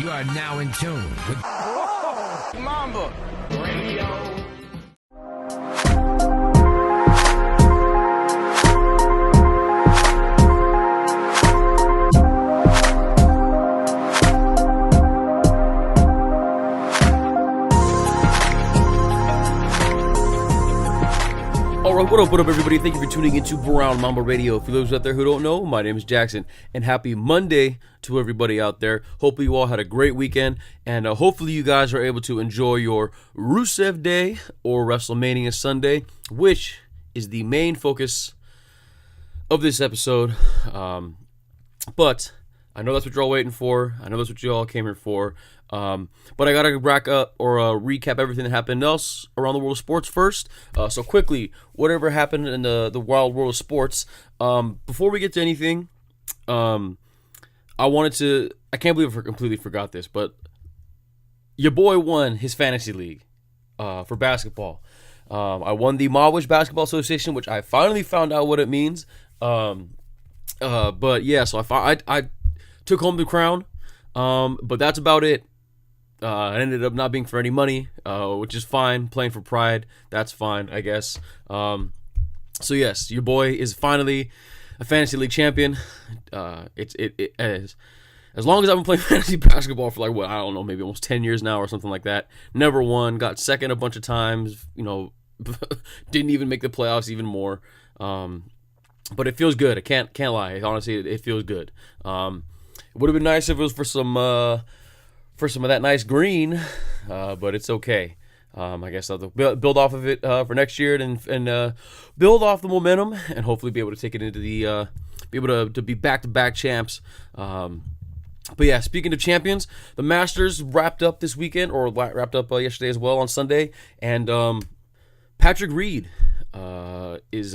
You are now in tune with Mamba Radio. Alright, what up, everybody? Thank you for tuning into Brown Mamba Radio. For those out there who don't know, my name is Jackson, and happy Monday to everybody out there. Hopefully you all had a great weekend, and hopefully you guys are able to enjoy your Rusev Day or Wrestlemania Sunday, which is the main focus of this episode. But I know that's what you're all waiting for. I know that's what you all came here for. But I gotta rack up or recap everything that happened else around the world of sports first. So quickly, whatever happened in the wild world of sports. Before we get to anything, I can't believe I completely forgot this, but your boy won his fantasy league for basketball. I won the Mamba Basketball Association, which I finally found out what it means. But yeah, so I took home the crown. But that's about it. It ended up not being for any money, which is fine. Playing for pride, that's fine, I guess. So yes, your boy is finally a fantasy league champion. As long as I've been playing fantasy basketball for like I don't know, maybe almost 10 years now or something like that. Never won. Got second a bunch of times. Didn't even make the playoffs even more. But it feels good. I can't lie. Honestly, it feels good. It would have been nice if it was for some of that nice green, but it's okay. I guess I'll build off of it for next year and build off the momentum and hopefully be able to take it into the be able to be back-to-back champs. But yeah, speaking of champions, the Masters wrapped up this weekend, or wrapped up yesterday as well on Sunday, and Patrick Reed is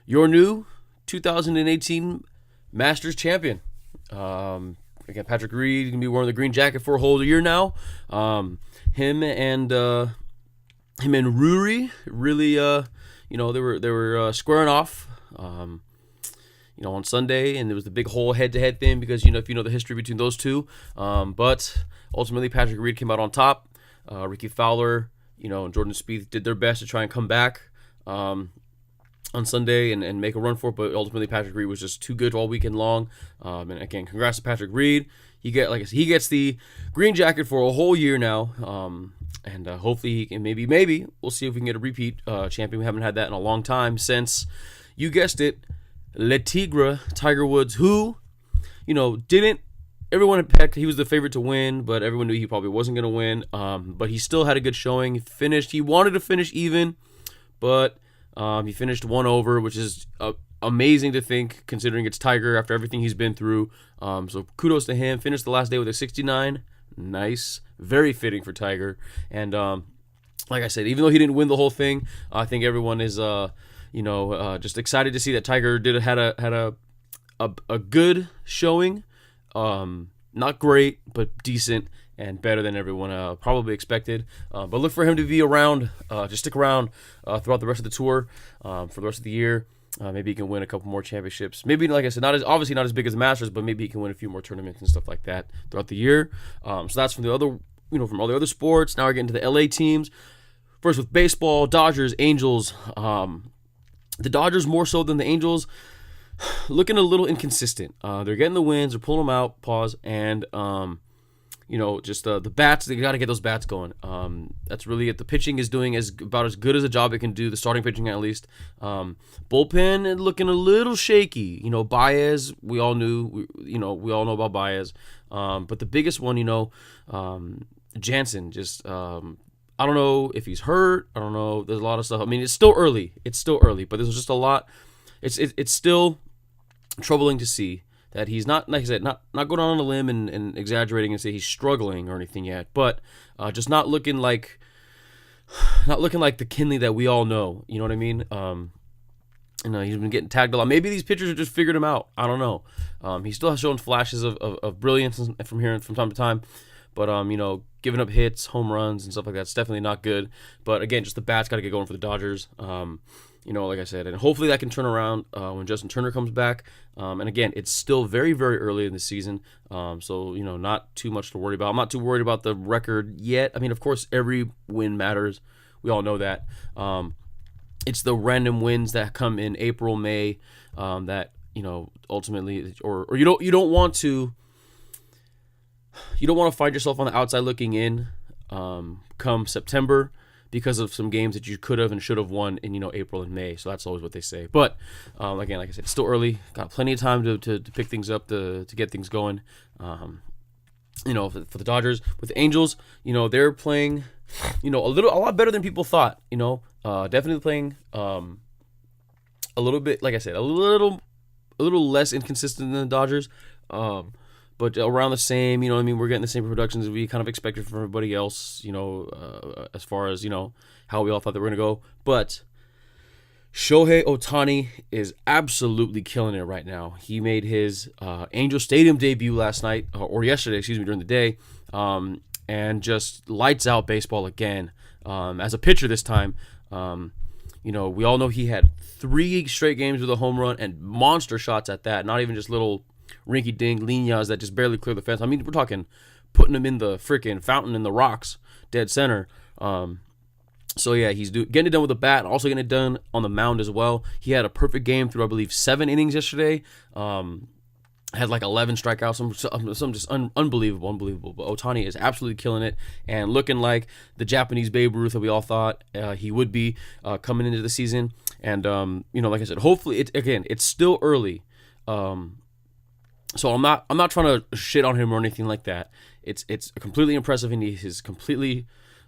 your new 2018 Masters champion. Again, Patrick Reed gonna be wearing the green jacket for a whole year now. Him and Rory really, they were squaring off, on Sunday, and there was the big whole head-to-head thing because if you know the history between those two. But ultimately, Patrick Reed came out on top. Ricky Fowler, and Jordan Spieth did their best to try and come back on Sunday and make a run for it, but ultimately Patrick Reed was just too good all weekend long. And again, congrats to Patrick Reed. He gets the green jacket for a whole year now. And hopefully he can maybe we'll see if we can get a repeat champion. We haven't had that in a long time since, you guessed it, Le Tigre, Tiger Woods, who, everyone had pecked, he was the favorite to win, but everyone knew he probably wasn't going to win. But he still had a good showing. He wanted to finish even, but he finished one over, which is amazing to think, considering it's Tiger after everything he's been through. So kudos to him. Finished the last day with a 69. Nice. Very fitting for Tiger. And like I said, even though he didn't win the whole thing, I think everyone is just excited to see that Tiger had a good showing. Not great, but decent and better than everyone probably expected. But look for him to be around, just stick around throughout the rest of the tour, for the rest of the year. Maybe he can win a couple more championships. Maybe, like I said, obviously not as big as the Masters, but maybe he can win a few more tournaments and stuff like that throughout the year. So that's from from all the other sports. Now we're getting to the LA teams. First with baseball, Dodgers, Angels. The Dodgers more so than the Angels, looking a little inconsistent. They're getting the wins, they're pulling them out, and just the bats, they got to get those bats going. That's really it. The pitching is doing about as good as a job it can do, the starting pitching at least. Bullpen looking a little shaky. Baez, we all know about Baez. But the biggest one, Jansen, just I don't know if he's hurt. I don't know. There's a lot of stuff. I mean, it's still early, but there's just a lot. It's still troubling to see that he's not, like I said, not going on a limb and exaggerating and say he's struggling or anything yet, but just not looking like the Kinley that we all know. You know what I mean? He's been getting tagged a lot. Maybe these pitchers have just figured him out. I don't know. He still has shown flashes of brilliance from time to time, but giving up hits, home runs, and stuff like that's definitely not good. But again, just the bats got to get going for the Dodgers. like I said, and hopefully that can turn around when Justin Turner comes back. And again, it's still very, very early in the season, so not too much to worry about. I'm not too worried about the record yet. I mean, of course, every win matters. We all know that. It's the random wins that come in April, May, that ultimately, or you don't want to find yourself on the outside looking in come September, because of some games that you could have and should have won in April and May. So that's always what they say. But again, like I said, it's still early. Got plenty of time to pick things up, to get things going. For the Dodgers, with the Angels, they're playing a lot better than people thought. Definitely playing a little bit, like I said, a little less inconsistent than the Dodgers. But around the same, we're getting the same productions that we kind of expected from everybody else, as far as, how we all thought they were going to go. But Shohei Ohtani is absolutely killing it right now. He made his Angel Stadium debut last night, or yesterday, during the day, and just lights out baseball again. As a pitcher this time, we all know he had 3 straight games with a home run and monster shots at that, not even just little rinky-dink lineas that just barely clear the fence. I mean, we're talking putting him in the freaking fountain in the rocks, dead center. So yeah, he's getting it done with the bat, also getting it done on the mound as well. He had a perfect game through, I believe, 7 innings yesterday. Had like 11 strikeouts, some just unbelievable. But Ohtani is absolutely killing it and looking like the Japanese Babe Ruth that we all thought he would be coming into the season. And like I said, hopefully it's still early. So I'm not trying to shit on him or anything like that. It's completely impressive, and he's completely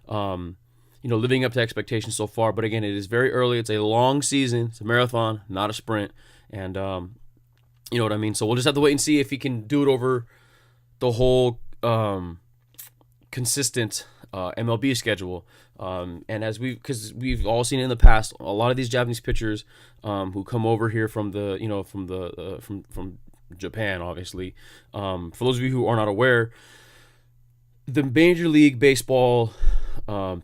living up to expectations so far. But again, it is very early. It's a long season. It's a marathon, not a sprint. And you know what I mean? So we'll just have to wait and see if he can do it over the whole consistent MLB schedule. And because we've all seen it in the past, a lot of these Japanese pitchers who come over here from from Japan, obviously. For those of you who are not aware, the Major League Baseball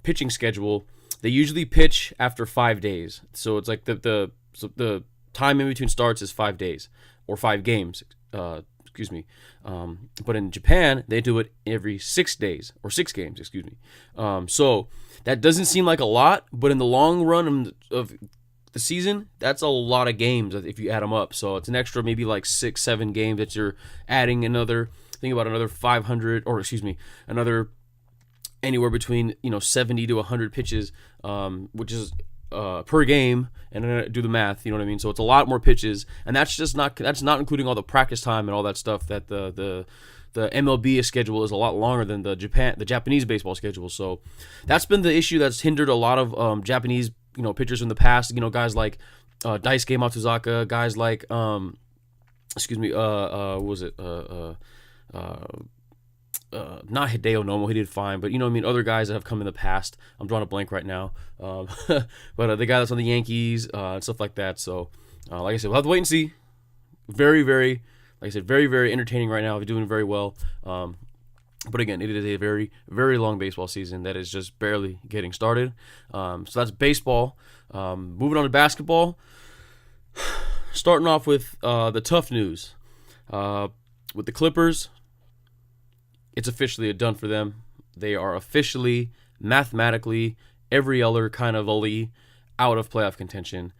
pitching schedule, they usually pitch after 5 days. So it's like the time in between starts is 5 days or 5 games. Excuse me. But in Japan, they do it every 6 days or 6 games. Excuse me. So that doesn't seem like a lot, but in the long run of the season, that's a lot of games if you add them up. So it's an extra maybe like 6-7 games that you're adding another 500, or another anywhere between 70 to 100 pitches, which is per game, and then do the math. You know what I mean? So it's a lot more pitches, and that's not including all the practice time and all that stuff. That the MLB schedule is a lot longer than the Japanese baseball schedule. So that's been the issue that's hindered a lot of Japanese pitchers in the past. Guys like Daisuke Matsuzaka, guys like what was it? Not Hideo Nomo, he did fine, but other guys that have come in the past. I'm drawing a blank right now. But the guy that's on the Yankees and stuff like that. So, like I said, we'll have to wait and see. Very, very, like I said, very, very entertaining right now. They're doing very well. But again, it is a very, very long baseball season that is just barely getting started. So that's baseball. Moving on to basketball. Starting off with the tough news. With the Clippers, it's officially done for them. They are officially, mathematically, every other kind of out of playoff contention.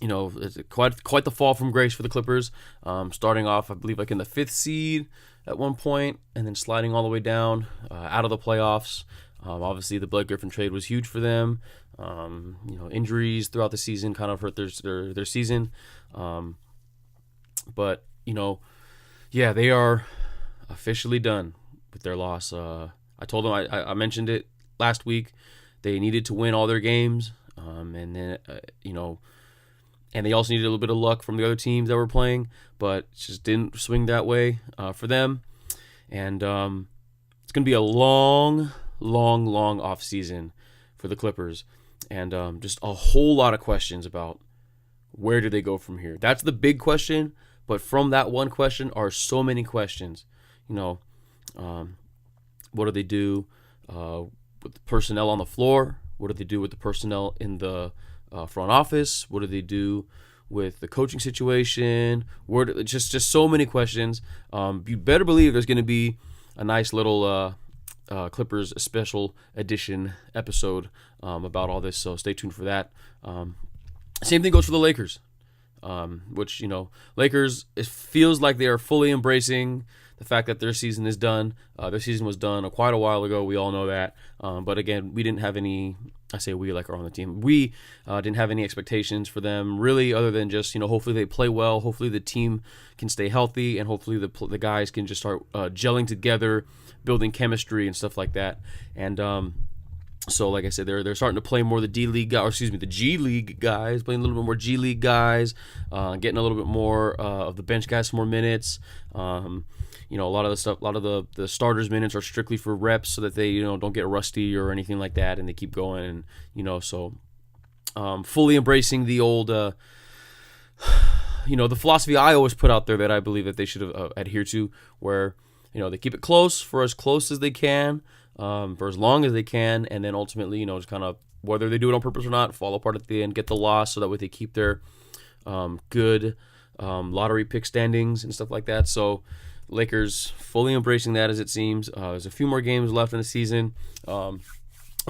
It's quite the fall from grace for the Clippers. Starting off, I believe, like in the 5th seed at one point, and then sliding all the way down out of the playoffs. Obviously, the Blake Griffin trade was huge for them. Injuries throughout the season kind of hurt their season. But they are officially done with their loss. I told them, I mentioned it last week. They needed to win all their games, and then and they also needed a little bit of luck from the other teams that were playing, but it just didn't swing that way for them. And it's going to be a long off season for the Clippers, and just a whole lot of questions about where do they go from here. That's the big question, but from that one question are so many questions. What do they do with the personnel on the floor? What do they do with the personnel in the front office? What do they do with the coaching situation? Just so many questions. You better believe there's going to be a nice little Clippers special edition episode about all this, so stay tuned for that. Same thing goes for the Lakers, which, Lakers, it feels like they are fully embracing the fact that their season is done. Their season was done quite a while ago. We all know that. But again, we didn't have any, I say we like are on the team, we didn't have any expectations for them really, other than just, hopefully they play well. Hopefully the team can stay healthy, and hopefully the guys can just start gelling together, building chemistry and stuff like that. And so, like I said, they're starting to play more the G League guys, playing a little bit more G League guys, getting a little bit more of the bench guys some more minutes. A lot of the starters' minutes are strictly for reps, so that they don't get rusty or anything like that, and they keep going. And so fully embracing the old the philosophy I always put out there that I believe that they should have adhered to, where they keep it close for as close as they can. For as long as they can, and then ultimately, just kind of, whether they do it on purpose or not, fall apart at the end, get the loss, so that way they keep their good lottery pick standings and stuff like that. So Lakers fully embracing that, as it seems. There's a few more games left in the season. I'm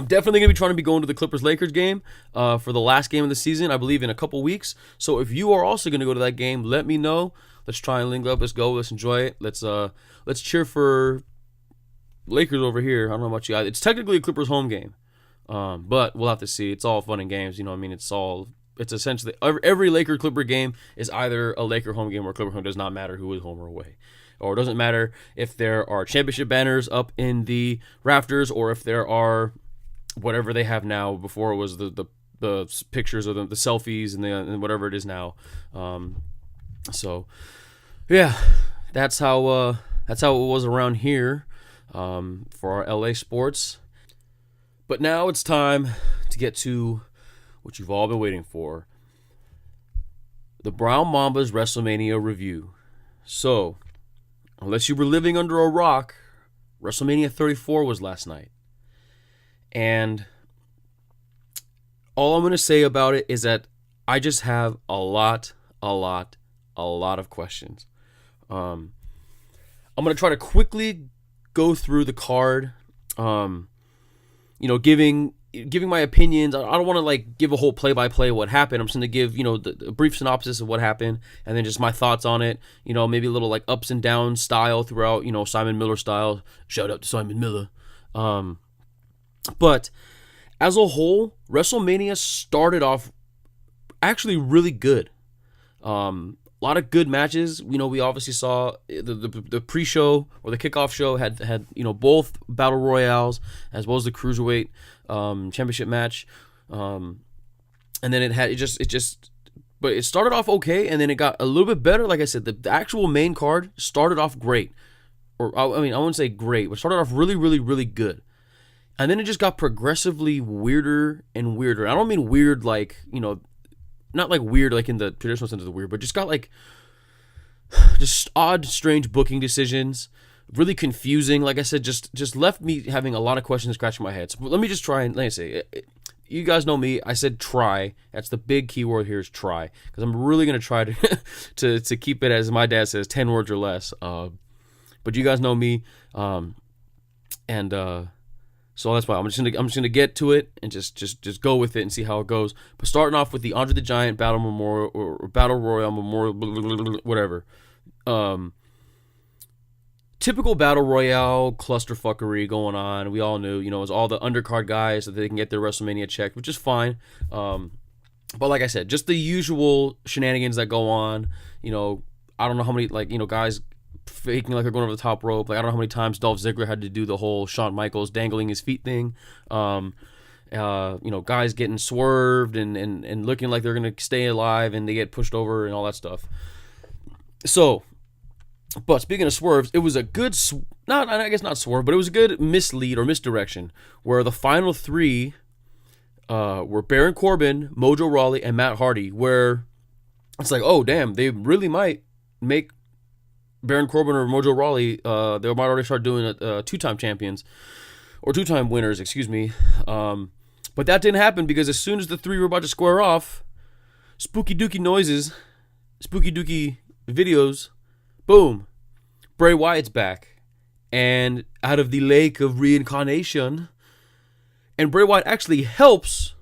definitely going to be going to the Clippers-Lakers game for the last game of the season, I believe, in a couple weeks. So if you are also going to go to that game, let me know. Let's try and link up. Let's go. Let's enjoy it. Let's cheer for Lakers over here. I don't know about you guys. It's technically a Clippers home game, but we'll have to see. It's all fun and games. It's essentially every Laker Clipper game is either a Laker home game or Clipper home. It does not matter who is home or away, or it doesn't matter if there are championship banners up in the rafters, or if there are whatever they have now. Before it was the pictures of the selfies and whatever it is now. So yeah, that's how it was around here. For our LA sports. But now it's time to get to what you've all been waiting for, the Brown Mamba's Wrestlemania review. So, unless you were living under a rock, WrestleMania 34 was last night. And all I'm going to say about it is that I just have a lot of questions. I'm going to try to quickly go through the card, giving my opinions. I don't want to give a whole play-by-play of what happened. I'm just going to give, a brief synopsis of what happened, and then just my thoughts on it. Maybe a little ups and downs style throughout, Simon Miller style. Shout out to Simon Miller. But as a whole, WrestleMania started off actually really good. A lot of good matches. We obviously saw the pre-show or the kickoff show had both battle royales as well as the cruiserweight championship match, and then but it started off okay, and then it got a little bit better. Like I said, the actual main card started off great, or I wouldn't say great, but started off really, really, really good, and then it just got progressively weirder and weirder. I don't mean weird not weird in the traditional sense of the weird, but just got just odd, strange booking decisions, really confusing. Like I said, just left me having a lot of questions scratching my head. So let me just try and, you guys know me. I said try. That's the big key word here, is try, because I'm really gonna try to to keep it, as my dad says, 10 words or less. But you guys know me, so that's why I'm just gonna get to it and just go with it and see how it goes. But starting off with the Andre the Giant Battle Memorial or Battle Royal Memorial, whatever. Typical Battle Royale clusterfuckery going on. We all knew, it's all the undercard guys, so that they can get their WrestleMania check, which is fine. But like I said, just the usual shenanigans that go on. I don't know how many guys faking like they're going over the top rope. I don't know how many times Dolph Ziggler had to do the whole Shawn Michaels dangling his feet thing. Guys getting swerved and looking like they're going to stay alive, and they get pushed over and all that stuff. So, but speaking of swerves, it was a good, not swerve, but it was a good mislead or misdirection, where the final three were Baron Corbin, Mojo Rawley, and Matt Hardy, where it's oh, damn, they really might make Baron Corbin or Mojo Rawley, they might already start doing two-time champions, or two-time winners, excuse me. But that didn't happen because as soon as the three were about to square off, spooky dooky noises, spooky dooky videos, boom, Bray Wyatt's back. And out of the lake of reincarnation, and Bray Wyatt actually helps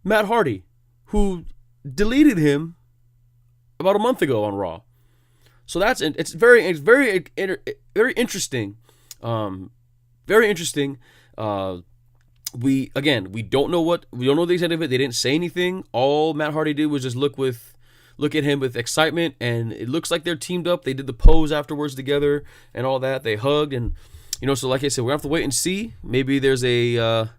Matt Hardy, who deleted him about a month ago on Raw. So it's very interesting. Very interesting. We don't know the extent of it. They didn't say anything. All Matt Hardy did was just look at him with excitement, and it looks like they're teamed up. They did the pose afterwards together and all that. They hugged, and so like I said, we're gonna have to wait and see. Maybe there's a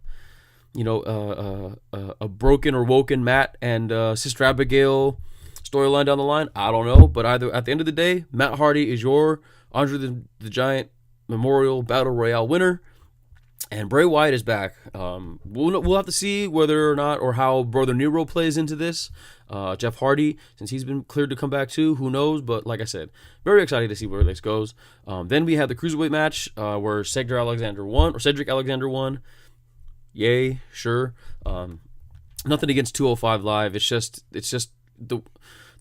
broken or woken Matt and Sister Abigail storyline down the line. I don't know, but either at the end of the day, Matt Hardy is your Andre the Giant Memorial Battle Royale winner, and Bray Wyatt is back. We'll have to see whether or not or how Brother Nero plays into this. Jeff Hardy, since he's been cleared to come back too, who knows? But like I said, very excited to see where this goes. Then we had the Cruiserweight match where Cedric Alexander won. Yay, sure. Nothing against 205 Live. It's just the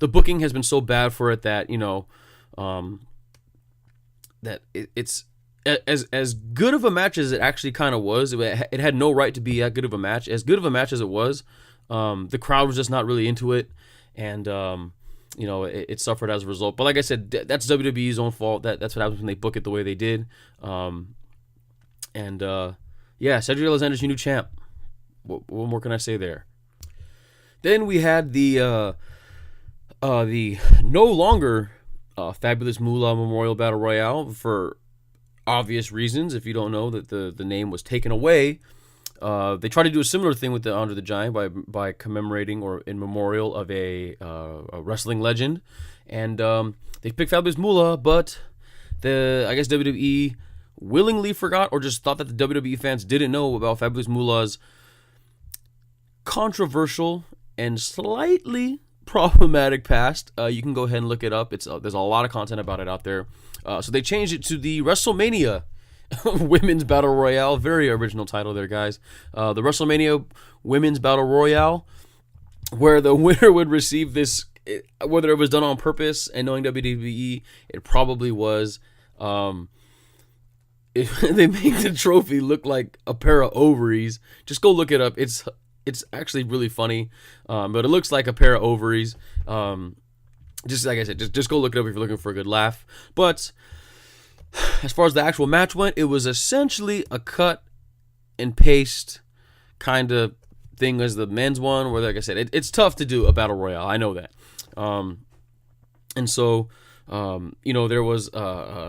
booking has been so bad for it that that it's as good of a match as it actually kind of was. It had no right to be that good of a match. As good of a match as it was, the crowd was just not really into it, and it suffered as a result. But like I said, that's WWE's own fault. That's what happens when they book it the way they did. Cedric Alexander's your new champ. What more can I say there? Then we had the no longer Fabulous Moolah Memorial Battle Royale for obvious reasons. If you don't know that the name was taken away, they tried to do a similar thing with the Andre the Giant by commemorating or in memorial of a wrestling legend, and they picked Fabulous Moolah, but I guess WWE willingly forgot or just thought that the WWE fans didn't know about Fabulous Moolah's controversial and slightly problematic past. You can go ahead and look it up. There's a lot of content about it out there. So they changed it to the Wrestlemania Women's Battle Royale. Very original title there, guys. The Wrestlemania Women's Battle Royale, where the winner would receive this, whether it was done on purpose and knowing WWE, it probably was. They make the trophy look like a pair of ovaries. Just go look it up. It's actually really funny, but it looks like a pair of ovaries. Just like I said, just go look it up if you're looking for a good laugh. But as far as the actual match went, it was essentially a cut and paste kind of thing as the men's one, where, like I said, it's tough to do a battle royale. I know that. And so, there was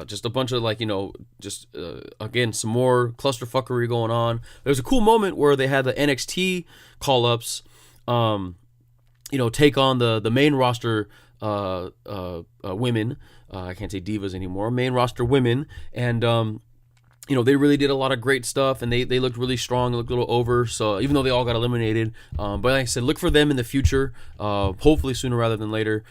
just a bunch of again, some more clusterfuckery going on. There was a cool moment where they had the NXT call-ups, take on the main roster women. I can't say divas anymore. Main roster women, and they really did a lot of great stuff, and they looked really strong. They looked a little over. So even though they all got eliminated, but like I said, look for them in the future. Hopefully sooner rather than later.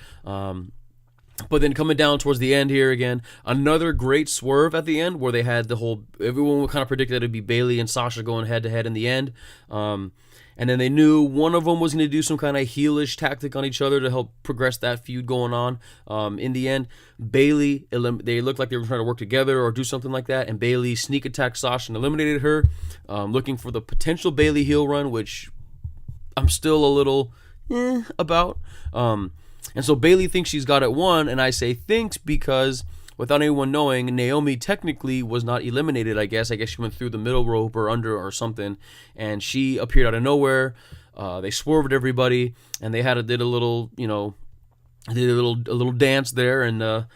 But then coming down towards the end here again, another great swerve at the end where they had everyone kind of predicted it'd be Bayley and Sasha going head to head in the end. And then they knew one of them was going to do some kind of heelish tactic on each other to help progress that feud going on. In the end, Bayley, they looked like they were trying to work together or do something like that, and Bayley sneak attacked Sasha and eliminated her, looking for the potential Bayley heel run, which I'm still a little about. And so Bayley thinks she's got it won, and I say thinks because without anyone knowing, Naomi technically was not eliminated, I guess. I guess she went through the middle rope or under or something, and she appeared out of nowhere. They swerved everybody, and they did a little dance there, and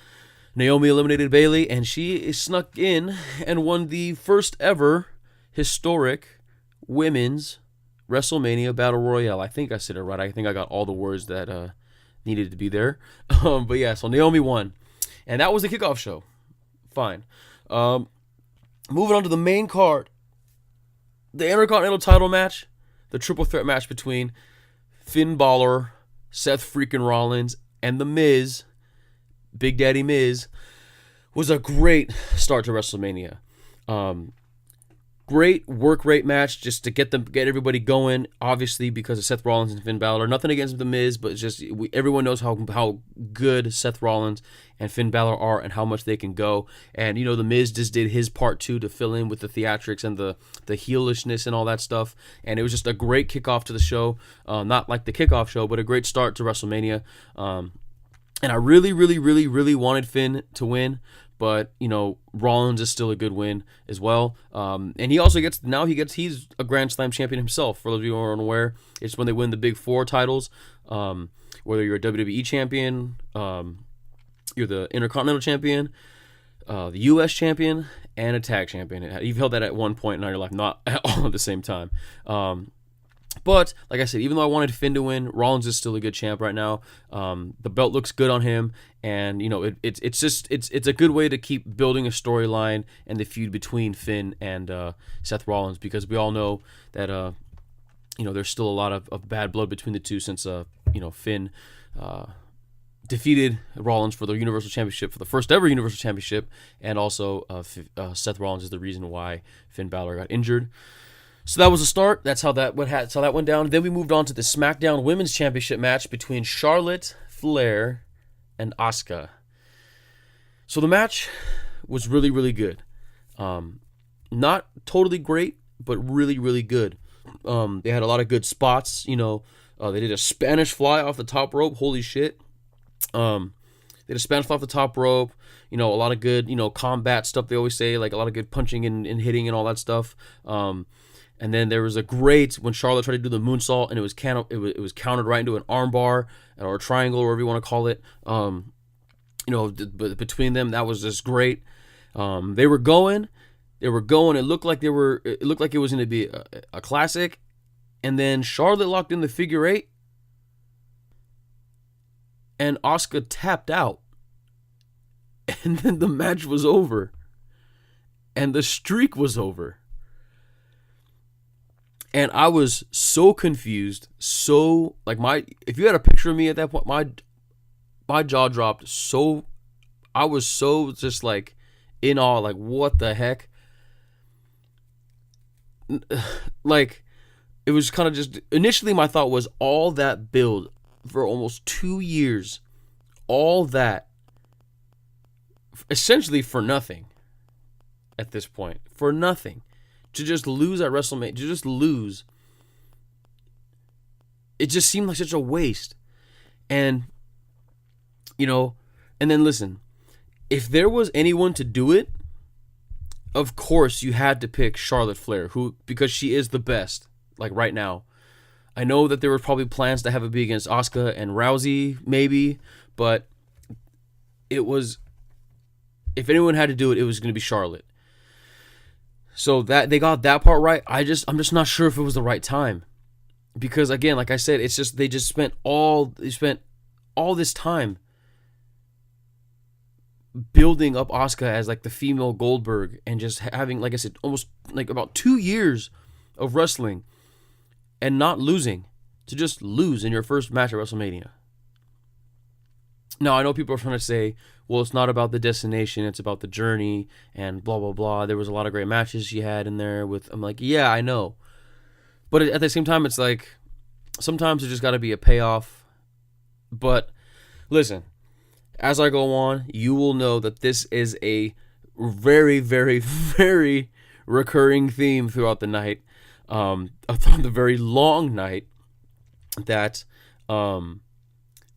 Naomi eliminated Bayley, and she snuck in and won the first ever historic women's WrestleMania Battle Royale. I think I said it right. I think I got all the words that needed to be there. But yeah, so Naomi won. And that was the kickoff show. Fine. Moving on to the main card. The Intercontinental title match. The triple threat match between Finn Balor, Seth freaking Rollins, and The Miz, Big Daddy Miz, was a great start to WrestleMania. great work rate match just to get everybody going. Obviously, because of Seth Rollins and Finn Balor. Nothing against The Miz, but it's just everyone knows how good Seth Rollins and Finn Balor are and how much they can go. And The Miz just did his part too to fill in with the theatrics and the heelishness and all that stuff. And it was just a great kickoff to the show. Not like the kickoff show, but a great start to WrestleMania. And I really, really, really, really wanted Finn to win. But, Rollins is still a good win as well. And he also he's a Grand Slam champion himself. For those of you who are unaware, it's when they win the big four titles. Whether you're a WWE champion, you're the Intercontinental champion, the U.S. champion, and a tag champion. You've held that at one point in your life, not all at the same time. But like I said, even though I wanted Finn to win, Rollins is still a good champ right now. The belt looks good on him, and it's a good way to keep building a storyline and the feud between Finn and Seth Rollins, because we all know that there's still a lot of bad blood between the two since Finn defeated Rollins for the Universal Championship, for the first ever Universal Championship, and also Seth Rollins is the reason why Finn Balor got injured. So that was the start. That's how that went down. Then we moved on to the SmackDown Women's Championship match between Charlotte Flair and Asuka. So the match was really, really good. Not totally great, but really, really good. They had a lot of good spots. They did a Spanish fly off the top rope. Holy shit. They did a Spanish fly off the top rope. A lot of good, combat stuff. They always say, like a lot of good punching and hitting and all that stuff. And then there was a great, when Charlotte tried to do the moonsault, and it was countered right into an armbar or a triangle, or whatever you want to call it. Between them, that was just great. They were going. It looked like it was going to be a classic. And then Charlotte locked in the figure eight, and Asuka tapped out. And then the match was over, and the streak was over. And I was so confused, if you had a picture of me at that point, my jaw dropped. I was so just like in awe, like what the heck? Like, it was kind of just, initially my thought was all that build for almost 2 years, all that essentially for nothing at this point, for nothing. To just lose at WrestleMania, it just seemed like such a waste. And, and then listen, if there was anyone to do it, of course you had to pick Charlotte Flair, because she is the best, like right now. I know that there were probably plans to have it be against Asuka and Rousey, maybe, but it was, if anyone had to do it, it was going to be Charlotte. So that they got that part right. I'm just not sure if it was the right time, because again, like I said, it's just they spent all this time building up Asuka as like the female Goldberg, and just having, like I said, almost like about 2 years of wrestling and not losing, to just lose in your first match at WrestleMania. Now, I know people are trying to say, well, it's not about the destination, it's about the journey, and blah, blah, blah. There was a lot of great matches she had in there with, I'm like, yeah, I know. But at the same time, it's like, sometimes it just got to be a payoff. But listen, as I go on, you will know that this is a very, very, very recurring theme throughout the night, on the very long night, that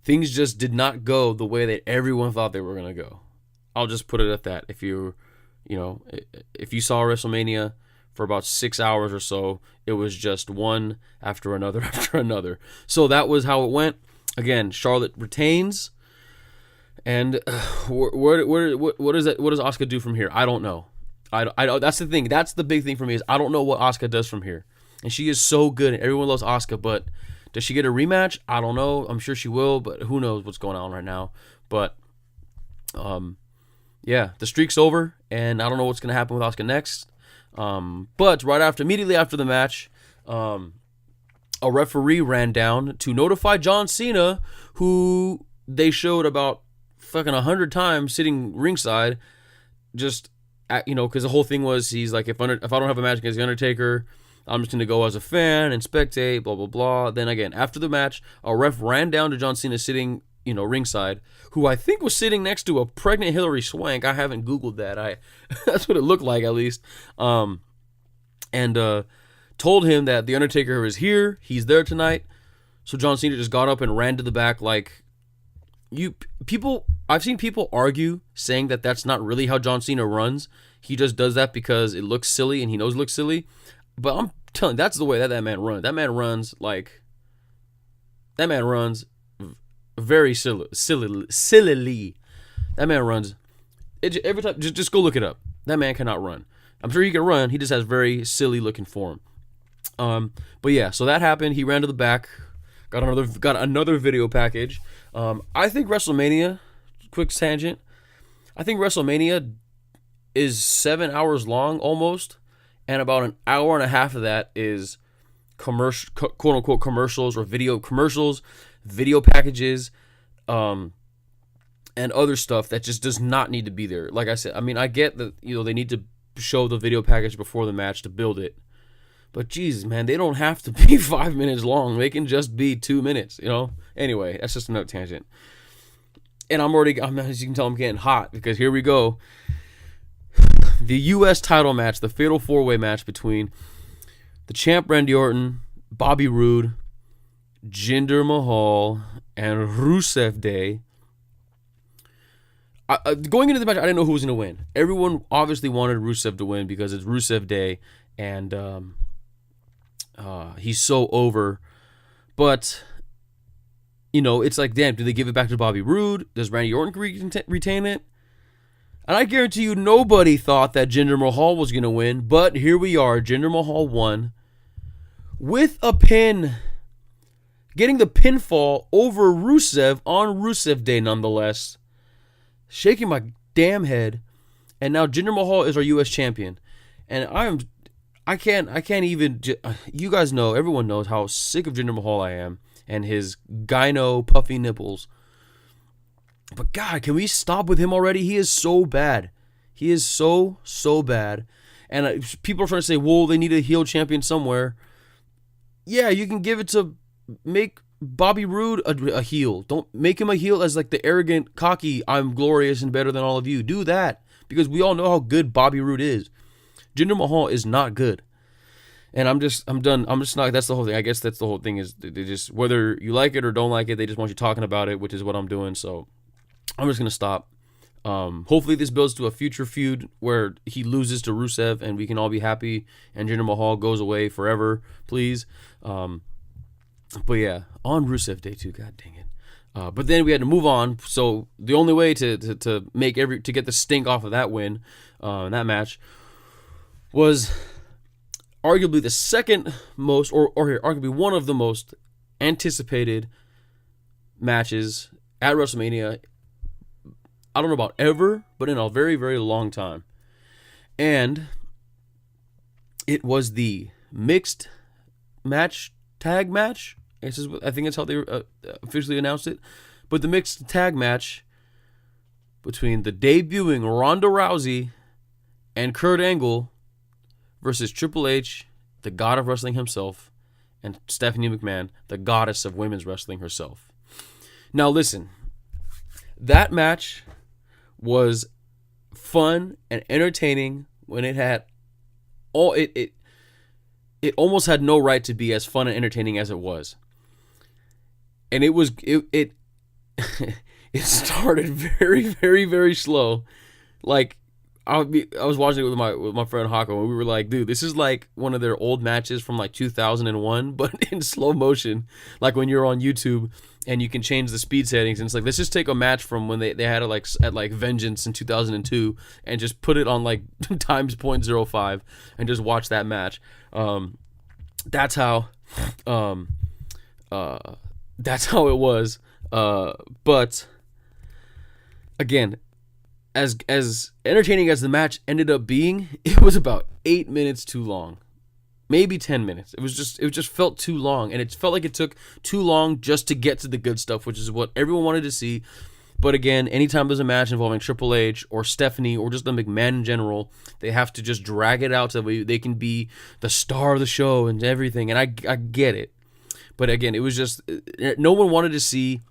things just did not go the way that everyone thought they were going to go. I'll just put it at that. If you saw WrestleMania for about 6 hours or so, it was just one after another after another. So that was how it went. Again, Charlotte retains. And what does Asuka do from here? I don't know. I that's the thing. That's the big thing for me, is I don't know what Asuka does from here. And she is so good. Everyone loves Asuka, but does she get a rematch? I don't know. I'm sure she will, but who knows what's going on right now. But, yeah, the streak's over, and I don't know what's going to happen with Asuka next. But immediately after the match, a referee ran down to notify John Cena, who they showed about fucking 100 times sitting ringside, just because the whole thing was he's like, if I don't have a match against the Undertaker, I'm just gonna go as a fan and spectate, blah blah blah. Then again, after the match, a ref ran down to John Cena sitting, ringside, who I think was sitting next to a pregnant Hillary Swank. I haven't Googled that. That's what it looked like, at least. And told him that the Undertaker is here. He's there tonight. So John Cena just got up and ran to the back like, I've seen people argue saying that that's not really how John Cena runs. He just does that because it looks silly and he knows it looks silly. But I'm telling you, that's the way that man runs. That man runs very sillily. That man runs. Every time, just go look it up. That man cannot run. I'm sure he can run. He just has very silly looking form. But yeah, so that happened. He ran to the back, got another video package. I think WrestleMania, quick tangent, I think WrestleMania is 7 hours long almost, and about an hour and a half of that is quote unquote commercials or video packages, and other stuff that just does not need to be there. Like I said, I mean, I get that, they need to show the video package before the match to build it. But Jesus, man, they don't have to be 5 minutes long. They can just be 2 minutes, Anyway, that's just another tangent. And as you can tell, I'm getting hot because here we go. The U.S. title match, the Fatal 4-Way match between the champ Randy Orton, Bobby Roode, Jinder Mahal, and Rusev Day. Going into the match, I didn't know who was going to win. Everyone obviously wanted Rusev to win because it's Rusev Day, and he's so over. But, it's like, damn, do they give it back to Bobby Roode? Does Randy Orton retain it? And I guarantee you nobody thought that Jinder Mahal was going to win, but here we are. Jinder Mahal won with a pin. Getting the pinfall over Rusev on Rusev Day nonetheless. Shaking my damn head. And now Jinder Mahal is our U.S. champion. And I can't even, you guys know, everyone knows how sick of Jinder Mahal I am and his gyno puffy nipples. But God, can we stop with him already? He is so bad. He is so bad. And people are trying to say, well, they need a heel champion somewhere. Yeah, you can give it to, make Bobby Roode a heel. Don't make him a heel as like the arrogant, cocky, I'm glorious and better than all of you. Do that. Because we all know how good Bobby Roode is. Jinder Mahal is not good. And I'm done. I'm just not, that's the whole thing. I guess that's the whole thing is they just, whether you like it or don't like it, they just want you talking about it, which is what I'm doing. So I'm just going to stop. Hopefully this builds to a future feud where he loses to Rusev and we can all be happy and Jinder Mahal goes away forever, please. But yeah, on Rusev Day too, god dang it. But then we had to move on. So the only way to get the stink off of that win, in that match, was arguably the second most, or arguably one of the most anticipated matches at WrestleMania. I don't know about ever, but in a very, very long time. And it was the mixed tag match. I think that's how they officially announced it. But the mixed tag match between the debuting Ronda Rousey and Kurt Angle versus Triple H, the god of wrestling himself, and Stephanie McMahon, the goddess of women's wrestling herself. Now listen, that match was fun and entertaining when it had all it almost had no right to be as fun and entertaining as it was. And it started very, very, very slow. Like I was watching it with my friend Hako, and we were like, dude, this is like one of their old matches from like 2001, but in slow motion. Like when you're on YouTube and you can change the speed settings, and it's like, let's just take a match from when they had it at Vengeance in 2002 and just put it on like times 0.05 and just watch that match. That's how it was. But again, as entertaining as the match ended up being, it was about 8 minutes too long. Maybe 10 minutes. It just felt too long, and it felt like it took too long just to get to the good stuff, which is what everyone wanted to see. But again, anytime there's a match involving Triple H or Stephanie or just the McMahon in general, they have to just drag it out so they can be the star of the show and everything. And I get it. But again, it was just, no one wanted to see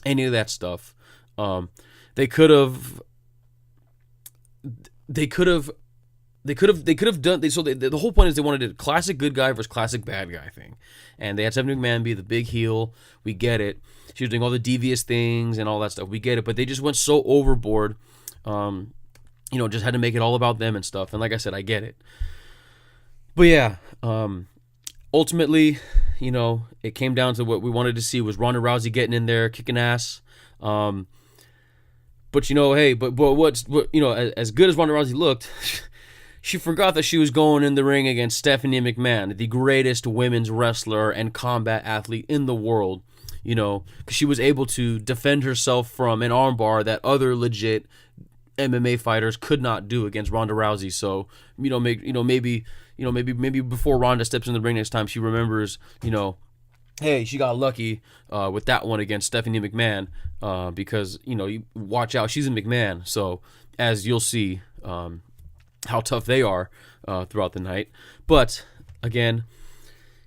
any of that stuff. They could have done. So the whole point is they wanted a classic good guy versus classic bad guy thing, and they had Stephanie McMahon be the big heel. We get it. She was doing all the devious things and all that stuff. We get it, but they just went so overboard. Just had to make it all about them and stuff. And like I said, I get it. But yeah, ultimately, it came down to what we wanted to see was Ronda Rousey getting in there, kicking ass. But hey, but as good as Ronda Rousey looked. She forgot that she was going in the ring against Stephanie McMahon, the greatest women's wrestler and combat athlete in the world, because she was able to defend herself from an armbar that other legit MMA fighters could not do against Ronda Rousey. So, maybe before Ronda steps in the ring next time, she remembers, hey, she got lucky with that one against Stephanie McMahon because, you watch out, she's a McMahon. So, as you'll see, how tough they are throughout the night. But again,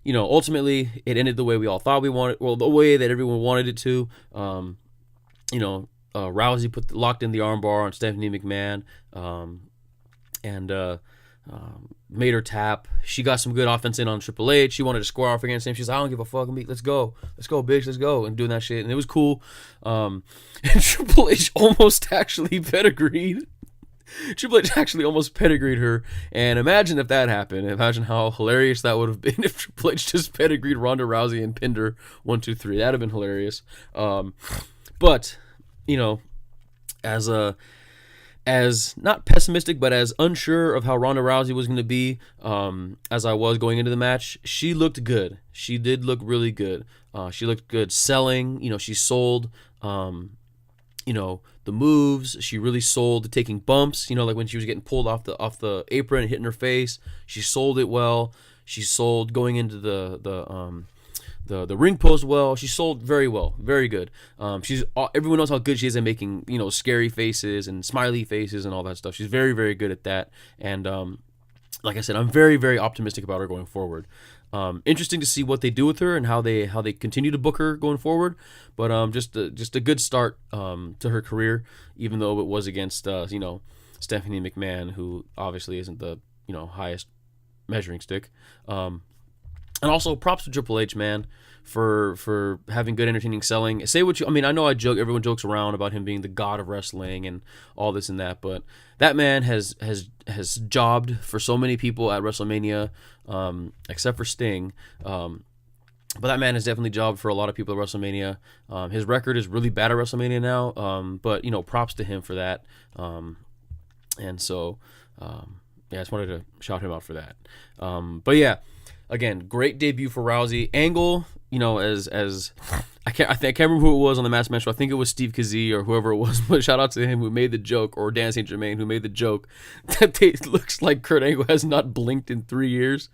ultimately it ended the way we all thought we wanted. Well, the way that everyone wanted it to. Rousey locked in the armbar on Stephanie McMahon, and made her tap. She got some good offense in on Triple H. She wanted to square off against him. She's like, I don't give a fuck. Let's go, bitch, let's go, and doing that shit, and it was cool. And Triple H almost actually pedigreed. Triple H actually almost pedigreed her, and imagine if that happened. Imagine how hilarious that would have been if Triple H just pedigreed Ronda Rousey and pinned her 1, 2, 3. That'd have been hilarious. But as not pessimistic, but as unsure of how Ronda Rousey was going to be, as I was going into the match, she looked good. She did look really good. She looked good selling. She sold. The moves. She really sold taking bumps, like when she was getting pulled off the apron and hitting her face. She sold it well. She sold going into the ring post well. She sold very well, very good. Everyone knows how good she is at making, scary faces and smiley faces and all that stuff. She's very, very good at that. And like I said, I'm very, very optimistic about her going forward. Interesting to see what they do with her and how they continue to book her going forward, but just a good start to her career, even though it was against Stephanie McMahon, who obviously isn't the highest measuring stick. And also props to Triple H, man, for having good entertaining selling. Say what you, I know everyone jokes around about him being the god of wrestling and all this and that, but that man has jobbed for so many people at WrestleMania, except for Sting. But that man has definitely jobbed for a lot of people at WrestleMania. His record is really bad at WrestleMania now, but props to him for that. And so, I just wanted to shout him out for that. But yeah. Again, great debut for Rousey. Angle, as I can't remember who it was on the Mass Match. I think it was Steve Kazee or whoever it was. But shout out to him who made the joke, or Dan St. Germain who made the joke that it looks like Kurt Angle has not blinked in 3 years.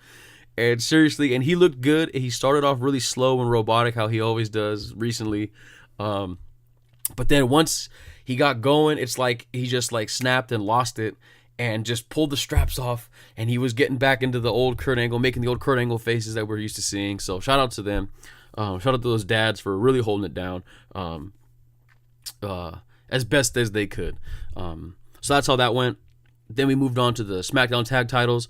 And seriously, and he looked good. He started off really slow and robotic, how he always does recently. But then once he got going, it's like he just snapped and lost it. And just pulled the straps off, and he was getting back into the old Kurt Angle, making the old Kurt Angle faces that we're used to seeing. So shout out to them. Shout out to those dads for really holding it down as best as they could. So that's how that went. Then we moved on to the SmackDown Tag Titles.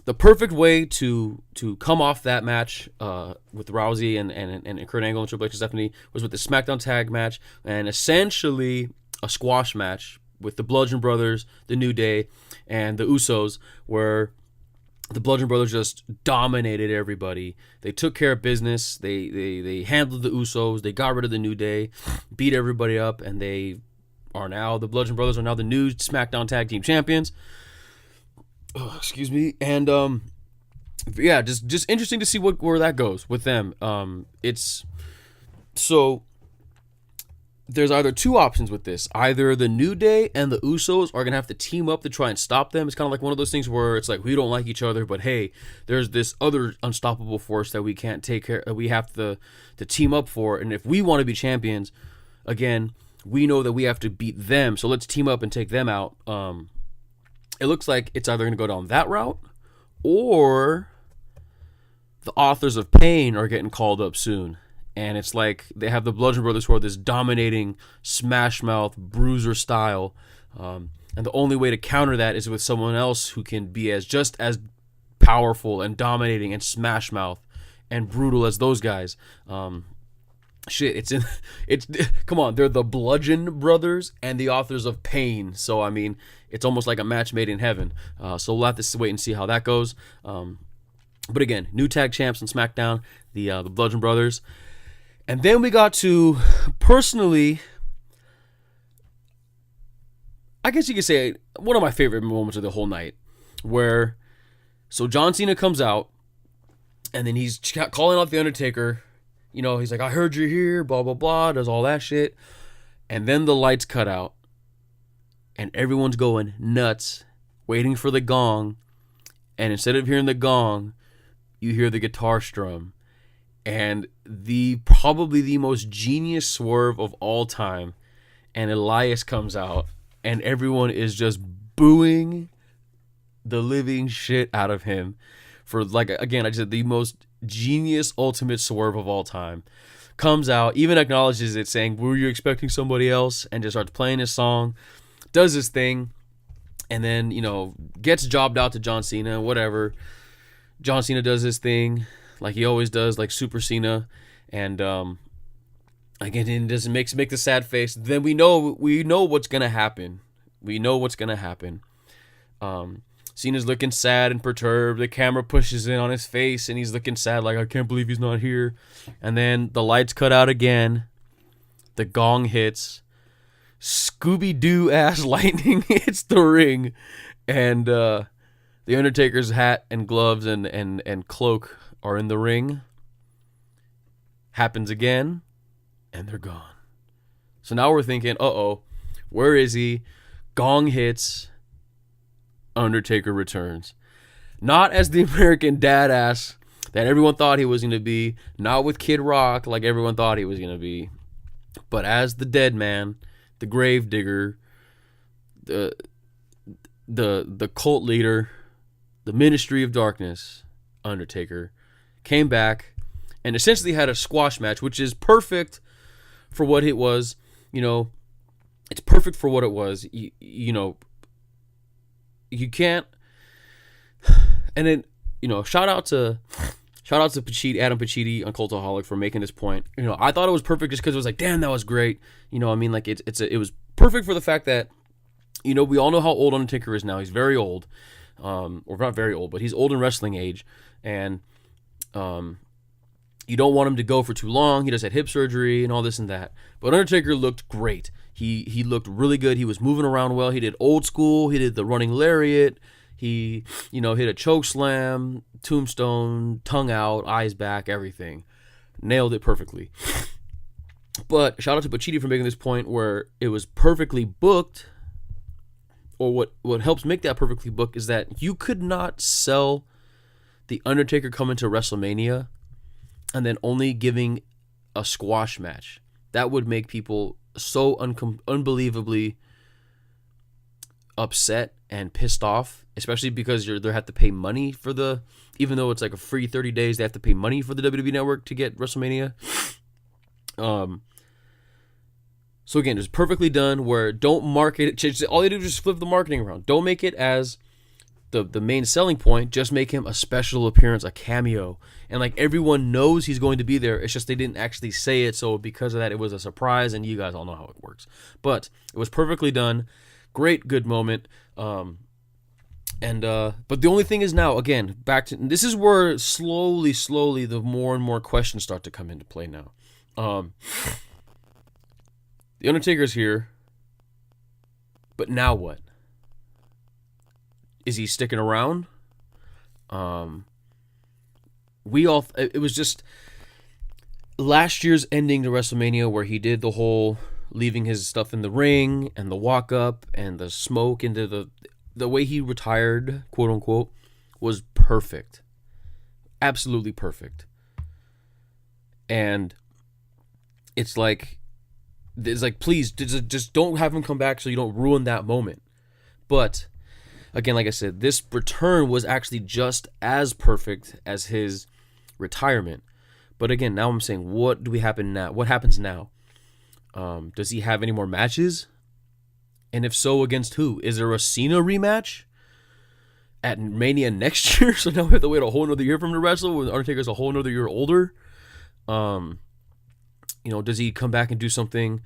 The perfect way to come off that match with Rousey and Kurt Angle and Triple H and Stephanie was with the SmackDown Tag match, and essentially a squash match with the Bludgeon Brothers, the New Day, and the Usos, where the Bludgeon Brothers just dominated everybody. They took care of business. They handled the Usos. They got rid of the New Day, beat everybody up, and the Bludgeon Brothers are now the new SmackDown Tag Team Champions. Oh, excuse me. And just interesting to see where that goes with them. There's either two options with this. Either the New Day and the Usos are going to have to team up to try and stop them. It's kind of like one of those things where it's like, we don't like each other, but hey, there's this other unstoppable force that we can't take care of, we have to team up for. And if we want to be champions, again, we know that we have to beat them, so let's team up and take them out. It looks like it's either going to go down that route, or the Authors of Pain are getting called up soon. And it's like they have the Bludgeon Brothers, who are this dominating Smash Mouth bruiser style. And the only way to counter that is with someone else who can be just as powerful and dominating and Smash Mouth and brutal as those guys. Come on, they're the Bludgeon Brothers and the Authors of Pain. So, I mean, it's almost like a match made in heaven. So we'll have to wait and see how that goes. But again, new tag champs on SmackDown, the Bludgeon Brothers. And then we got to, personally, I guess you could say, one of my favorite moments of the whole night. So John Cena comes out, and then he's calling out The Undertaker. You know, he's like, I heard you're here, blah, blah, blah, does all that shit. And then the lights cut out, and everyone's going nuts, waiting for the gong. And instead of hearing the gong, you hear the guitar strum. And probably the most genius swerve of all time. And Elias comes out, and everyone is just booing the living shit out of him for, like, again, I just said, the most genius ultimate swerve of all time. Comes out, even acknowledges it, saying, were you expecting somebody else? And just starts playing his song, does his thing, and then, you know, gets jobbed out to John Cena, whatever. John Cena does his thing like he always does, like Super Cena, and again, it doesn't make the sad face. Then we know what's gonna happen. We know what's gonna happen. Cena's looking sad and perturbed. The camera pushes in on his face, and he's looking sad, like, I can't believe he's not here. And then the lights cut out again. The gong hits. Scooby-Doo ass lightning hits the ring, and the Undertaker's hat and gloves and cloak are in the ring. Happens again, and they're gone. So now we're thinking, where is he? Gong hits. Undertaker returns. Not as the American Dadass that everyone thought he was going to be. Not with Kid Rock like everyone thought he was going to be. But as the dead man, the grave digger, the cult leader, the Ministry of Darkness, Undertaker, came back and essentially had a squash match, which is perfect for what it was. You know, it's perfect for what it was. You know, you can't. And then, you know, shout out to Pacitti, Adam Pacitti on Cultaholic for making this point. You know, I thought it was perfect just because it was like, damn, that was great. You know, I mean, like, it was perfect for the fact that, you know, we all know how old Undertaker is now. He's very old, or not very old, but he's old in wrestling age, and you don't want him to go for too long. He just had hip surgery and all this and that. But Undertaker looked great. He looked really good. He was moving around well. He did old school. He did the running lariat. He, you know, hit a choke slam, tombstone, tongue out, eyes back, everything. Nailed it perfectly. But shout out to Pacitti for making this point where it was perfectly booked. Or what helps make that perfectly booked is that you could not sell The Undertaker coming to WrestleMania and then only giving a squash match. That would make people so unbelievably upset and pissed off, especially because they have to pay money for even though it's like a free 30 days, they have to pay money for the WWE Network to get WrestleMania. So again, it's perfectly done where don't market it. All you do is just flip the marketing around. Don't make it as the main selling point. Just make him a special appearance, a cameo. And like everyone knows he's going to be there. It's just they didn't actually say it. So because of that, it was a surprise, and you guys all know how it works. But it was perfectly done. Great, good moment. But the only thing is now, again, back to, this is where slowly, the more and more questions start to come into play now. The Undertaker's here, but now what? Is he sticking around? It was just last year's ending to WrestleMania where he did the whole leaving his stuff in the ring and the walk up and the smoke into the way he retired, quote unquote, was perfect. Absolutely perfect. And it's like, it's like, please just don't have him come back so you don't ruin that moment. But again, like I said, this return was actually just as perfect as his retirement. But again, now I'm saying, what do we happen now? What happens now? Does he have any more matches? And if so, against who? Is there a Cena rematch at Mania next year? So now we have to wait a whole another year for him to wrestle when Undertaker's a whole another year older. Does he come back and do something,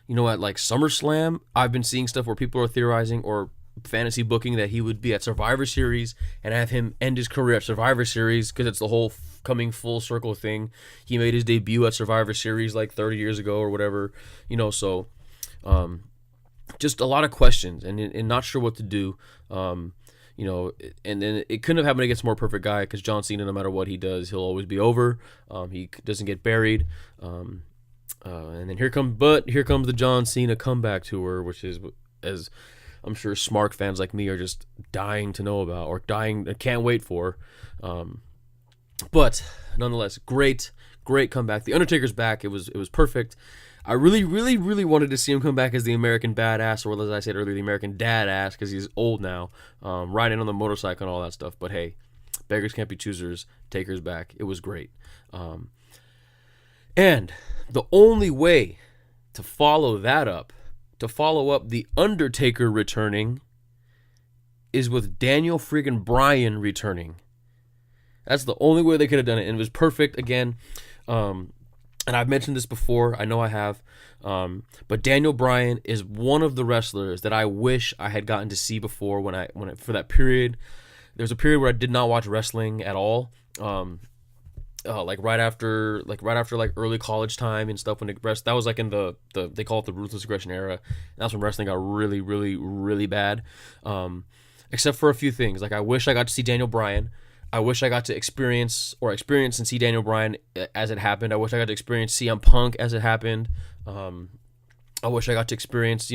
at like SummerSlam? I've been seeing stuff where people are theorizing or fantasy booking that he would be at Survivor Series and have him end his career at Survivor Series because it's the whole coming full circle thing. He made his debut at Survivor Series like 30 years ago or whatever, so just a lot of questions and not sure what to do. And then it couldn't have happened against a more perfect guy because John Cena, no matter what he does, he'll always be over. He doesn't get buried. And then here comes the John Cena comeback tour, which is, as I'm sure Smark fans like me are just dying to know about or can't wait for. But nonetheless, great comeback. The Undertaker's back. It was perfect. I really, really, really wanted to see him come back as the American Badass, or as I said earlier, the American Dadass, because he's old now, riding on the motorcycle and all that stuff. But hey, beggars can't be choosers. Taker's back. It was great. And the only way to follow up the Undertaker returning, is with Daniel friggin' Bryan returning. That's the only way they could have done it, and it was perfect again. And I've mentioned this before. I know I have. But Daniel Bryan is one of the wrestlers that I wish I had gotten to see before for that period. There was a period where I did not watch wrestling at all. Like right after early college time and stuff, that was like in the they call it the Ruthless Aggression era. And that's when wrestling got really, really, really bad. Except for a few things. Like I wish I got to see Daniel Bryan. I wish I got to experience and see Daniel Bryan as it happened. I wish I got to experience CM Punk as it happened. I wish I got to experience,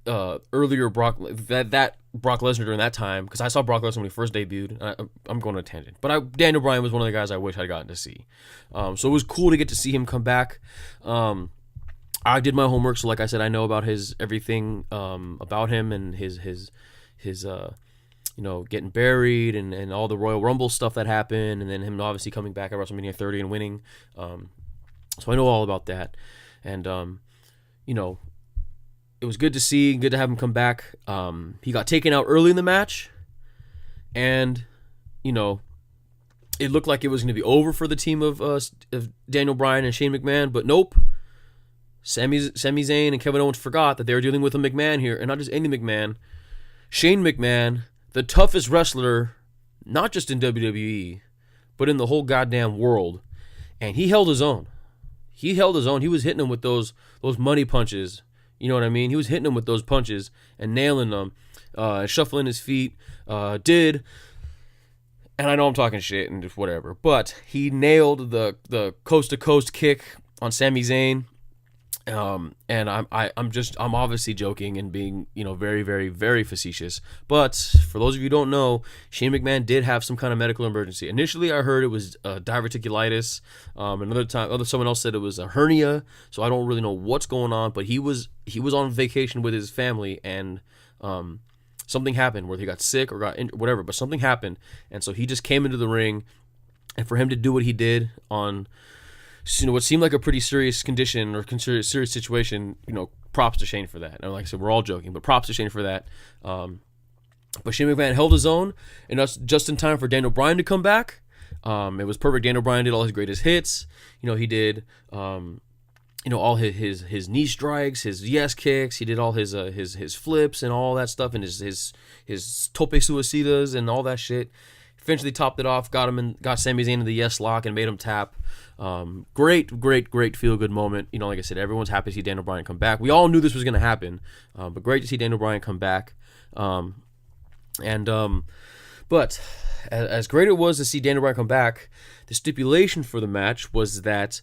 earlier Brock Lesnar during that time, because I saw Brock Lesnar when he first debuted. I'm going on a tangent, but Daniel Bryan was one of the guys I wish I'd gotten to see. So it was cool to get to see him come back. I did my homework, so like I said, I know about everything about him and his getting buried and all the Royal Rumble stuff that happened, and then him obviously coming back at WrestleMania 30 and winning. So I know all about that. And, it was good to have him come back. He got taken out early in the match, and, it looked like it was going to be over for the team of Daniel Bryan and Shane McMahon, but nope. Sami Zayn and Kevin Owens forgot that they were dealing with a McMahon here, and not just any McMahon. Shane McMahon, the toughest wrestler, not just in WWE, but in the whole goddamn world. And he held his own. He was hitting him with those money punches. You know what I mean? He was hitting him with those punches and nailing them, shuffling his feet. And I know I'm talking shit and just whatever, but he nailed the coast-to-coast kick on Sami Zayn. And I'm obviously joking and being, very, very, very facetious. But for those of you who don't know, Shane McMahon did have some kind of medical emergency. Initially, I heard it was diverticulitis. Another time, someone else said it was a hernia. So I don't really know what's going on. But he was on vacation with his family, and something happened where he got sick or got injured, whatever. But something happened, and so he just came into the ring, and for him to do what he did on what seemed like a pretty serious condition or serious situation, props to Shane for that. And like I said, we're all joking, but props to Shane for that. But Shane McMahon held his own, and that's just in time for Daniel Bryan to come back. It was perfect. Daniel Bryan did all his greatest hits. He did, all his knee strikes, his yes kicks. He did all his flips and all that stuff, and his tope suicidas and all that shit. Eventually topped it off, got Sami Zayn in the yes lock and made him tap. Great feel-good moment. Like I said, everyone's happy to see Daniel Bryan come back. We all knew this was going to happen, but great to see Daniel Bryan come back. But as great it was to see Daniel Bryan come back, the stipulation for the match was that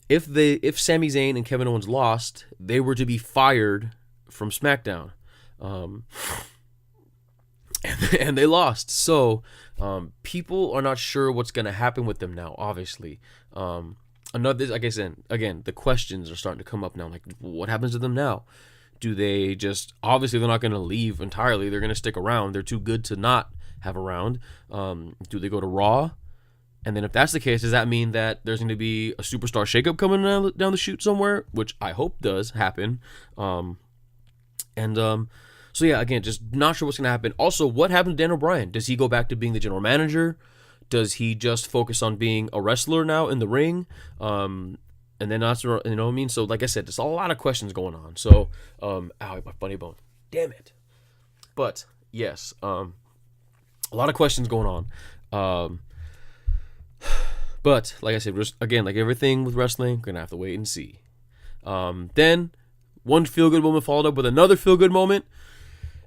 if Sami Zayn and Kevin Owens lost, they were to be fired from SmackDown. And they lost. So people are not sure what's going to happen with them now, obviously. another, like I said, again, the questions are starting to come up now. Like, what happens to them now? Do they just, obviously they're not going to leave entirely. They're going to stick around. They're too good to not have around. Do they go to Raw? And then if that's the case, does that mean that there's going to be a superstar shakeup coming down the chute somewhere? Which I hope does happen. So yeah, again, just not sure what's going to happen. Also, what happened to Dan O'Brien? Does he go back to being the general manager? Does he just focus on being a wrestler now in the ring? And then that's, you know what I mean? So like I said, there's a lot of questions going on. So, ow, my funny bone. Damn it. But yes, a lot of questions going on. But like I said, just again, like everything with wrestling, we're gonna have to wait and see. Then one feel-good moment followed up with another feel-good moment.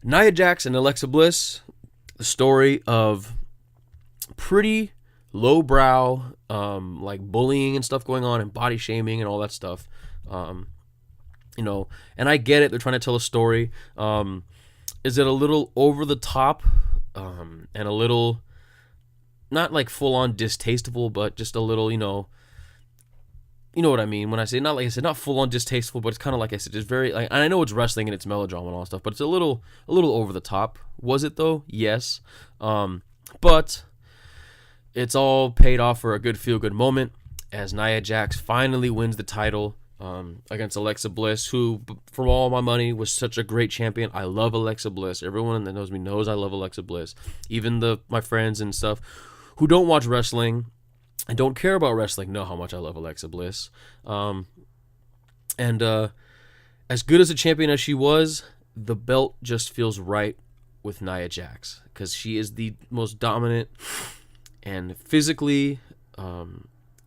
Nia Jax and Alexa Bliss, the story of pretty lowbrow, like bullying and stuff going on, and body shaming and all that stuff. You know, and I get it. They're trying to tell a story. Is it a little over the top, and a little not like full on distasteful, but just a little, you know what I mean when I say, not like I said, not full on distasteful, but it's kind of like I said, just very like, and I know it's wrestling and it's melodrama and all that stuff, but it's a little over the top. Was it though? Yes. But it's all paid off for a good feel-good moment as Nia Jax finally wins the title against Alexa Bliss, who, for all my money, was such a great champion. I love Alexa Bliss. Everyone that knows me knows I love Alexa Bliss. Even my friends and stuff who don't watch wrestling and don't care about wrestling know how much I love Alexa Bliss. And as good as a champion as she was, the belt just feels right with Nia Jax because she is the most dominant and physically, and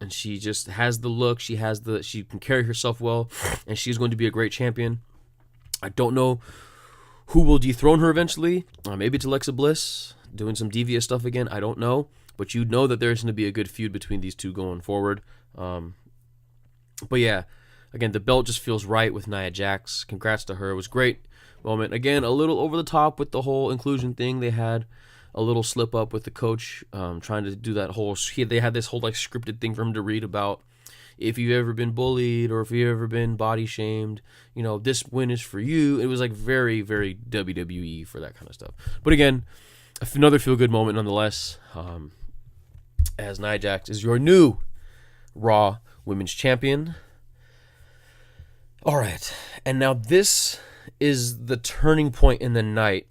she just has the look. She can carry herself well, and she's going to be a great champion. I don't know who will dethrone her eventually. Maybe it's Alexa Bliss doing some devious stuff again. I don't know, but you know that there's going to be a good feud between these two going forward. But yeah, again, the belt just feels right with Nia Jax. Congrats to her. It was a great moment. Again, a little over the top with the whole inclusion thing. They had a little slip up with the coach, trying to do that whole. They had this whole like scripted thing for him to read about if you've ever been bullied or if you've ever been body shamed. You know, this win is for you. It was like very, very WWE for that kind of stuff. But again, another feel good moment nonetheless. As Nia Jax is your new Raw Women's Champion. All right, and now this is the turning point in the night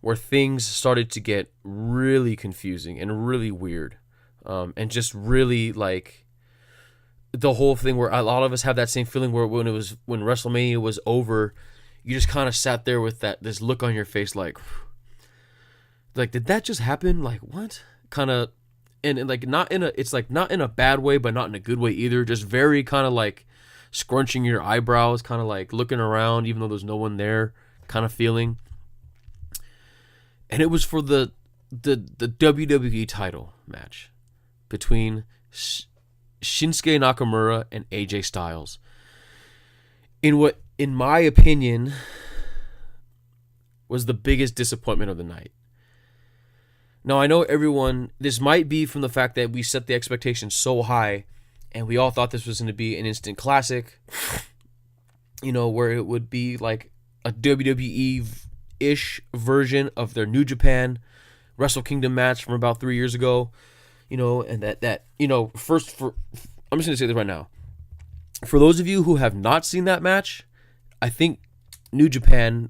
where things started to get really confusing and really weird, and just really like the whole thing where a lot of us have that same feeling where when WrestleMania was over, you just kind of sat there with this look on your face like did that just happen? Like what? Kind of, and like not in a bad way, but not in a good way either. Just very kind of like scrunching your eyebrows, kind of like looking around even though there's no one there, kind of feeling. And it was for the WWE title match between Shinsuke Nakamura and AJ Styles. In what, in my opinion, was the biggest disappointment of the night. Now, I know everyone, this might be from the fact that we set the expectations so high and we all thought this was going to be an instant classic, you know, where it would be like a WWE-ish version of their New Japan Wrestle Kingdom match from about 3 years ago, you know, and that you know, I'm just going to say this right now. For those of you who have not seen that match, I think New Japan,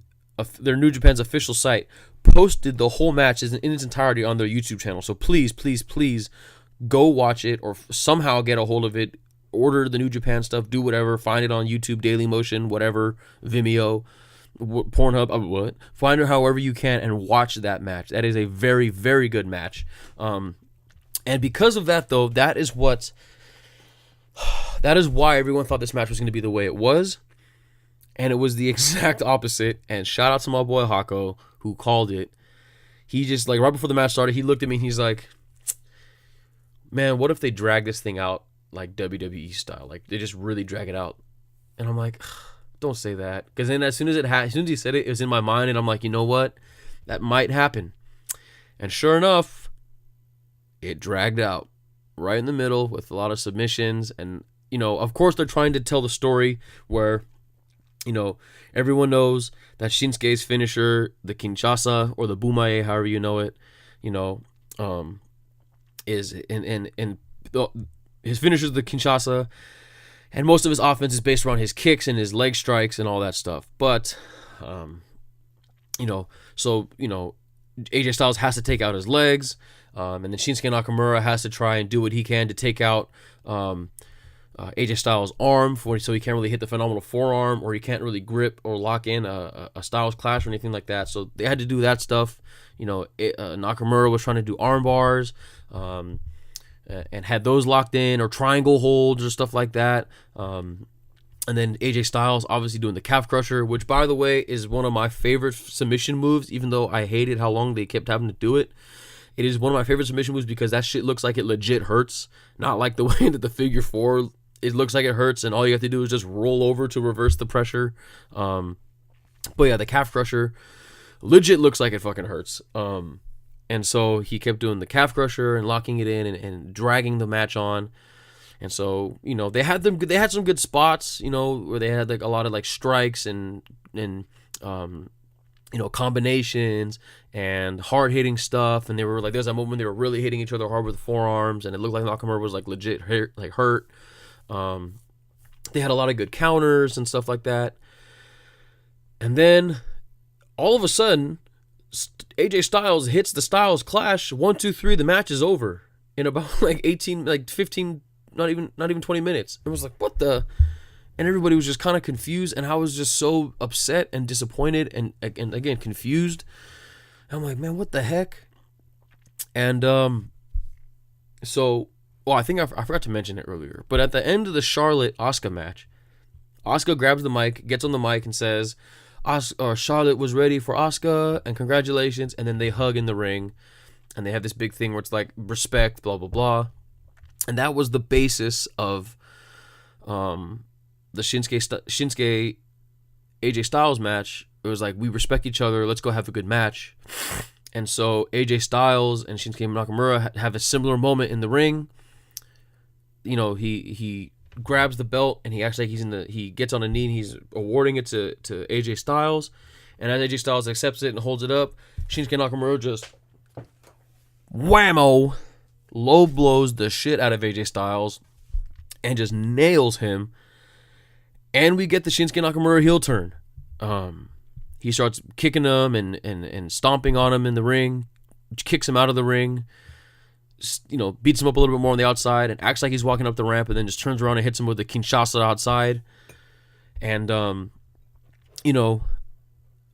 their New Japan's official site, posted the whole match in its entirety on their YouTube channel. So please, please, please go watch it or somehow get a hold of it. Order the New Japan stuff. Do whatever. Find it on YouTube, Dailymotion, whatever, Vimeo, Pornhub, Find it however you can and watch that match. That is a very, very good match. And because of that, though, that is why everyone thought this match was going to be the way it was. And it was the exact opposite. And shout out to my boy Hako, who called it. He just, like, right before the match started, he looked at me and he's like, man, what if they drag this thing out like WWE style? Like, they just really drag it out. And I'm like, don't say that. Because then as soon as he said it, it was in my mind. And I'm like, you know what? That might happen. And sure enough, it dragged out. right in the middle with a lot of submissions. And, of course they're trying to tell the story where, everyone knows that Shinsuke's finisher, the Kinshasa or the Bumae, however you know it, is in his finisher is the Kinshasa, and most of his offense is based around his kicks and his leg strikes and all that stuff. But, AJ Styles has to take out his legs, and then Shinsuke Nakamura has to try and do what he can to take out AJ Styles' arm, so he can't really hit the phenomenal forearm, or he can't really grip or lock in a Styles clash or anything like that. So they had to do that stuff. Nakamura was trying to do arm bars, and had those locked in, or triangle holds or stuff like that. And then AJ Styles obviously doing the calf crusher, which, by the way, is one of my favorite submission moves, even though I hated how long they kept having to do it. It is one of my favorite submission moves because that shit looks like it legit hurts. Not like the way that the figure four, it looks like it hurts, and all you have to do is just roll over to reverse the pressure. But yeah, the calf crusher legit looks like it fucking hurts. And so he kept doing the calf crusher and locking it in and dragging the match on. And so, they had some good spots, where they had like a lot of like strikes and combinations and hard hitting stuff. And they were like, there's that moment they were really hitting each other hard with the forearms, and it looked like Nakamura was like legit hurt. They had a lot of good counters and stuff like that. And then all of a sudden, AJ Styles hits the Styles Clash. 1, 2, 3. The match is over in about 15, not even 20 minutes. It was like, what the? And everybody was just kind of confused, and I was just so upset and disappointed and again confused. I'm like, man, what the heck? And I think I forgot to mention it earlier, but at the end of the Charlotte-Asuka match, Asuka grabs the mic, gets on the mic, and says, Charlotte was ready for Asuka, and congratulations. And then they hug in the ring, and they have this big thing where it's like respect, blah blah blah. And that was the basis of the Shinsuke AJ Styles match. It was like, we respect each other, let's go have a good match. And so AJ Styles and Shinsuke Nakamura have a similar moment in the ring. He grabs the belt, and he acts like he gets on a knee, and he's awarding it to AJ Styles. And as AJ Styles accepts it and holds it up, Shinsuke Nakamura just whammo, low blows the shit out of AJ Styles and just nails him. And we get the Shinsuke Nakamura heel turn. He starts kicking him and stomping on him in the ring, kicks him out of the ring, beats him up a little bit more on the outside, and acts like he's walking up the ramp, and then just turns around and hits him with the Kinshasa outside. And,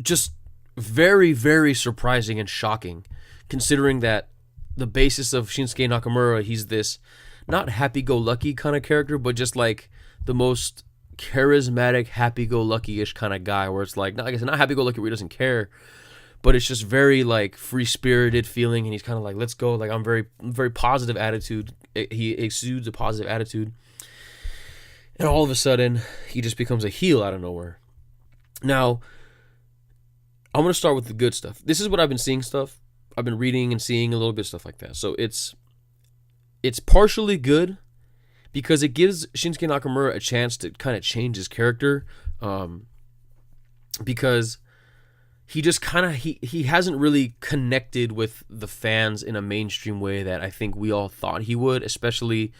just very, very surprising and shocking, considering that the basis of Shinsuke Nakamura, he's this not happy-go-lucky kind of character, but just like the most charismatic, happy-go-lucky-ish kind of guy, where it's like, not happy-go-lucky where he doesn't care, but it's just very like free-spirited feeling, and he's kind of like, let's go, like I'm very positive attitude. He exudes a positive attitude, and all of a sudden he just becomes a heel out of nowhere. Now, I'm gonna start with the good stuff. This is what I've been seeing stuff. I've been reading and seeing a little bit of stuff like that. So it's partially good because it gives Shinsuke Nakamura a chance to kind of change his character, because he just kind of he hasn't really connected with the fans in a mainstream way that I think we all thought he would, especially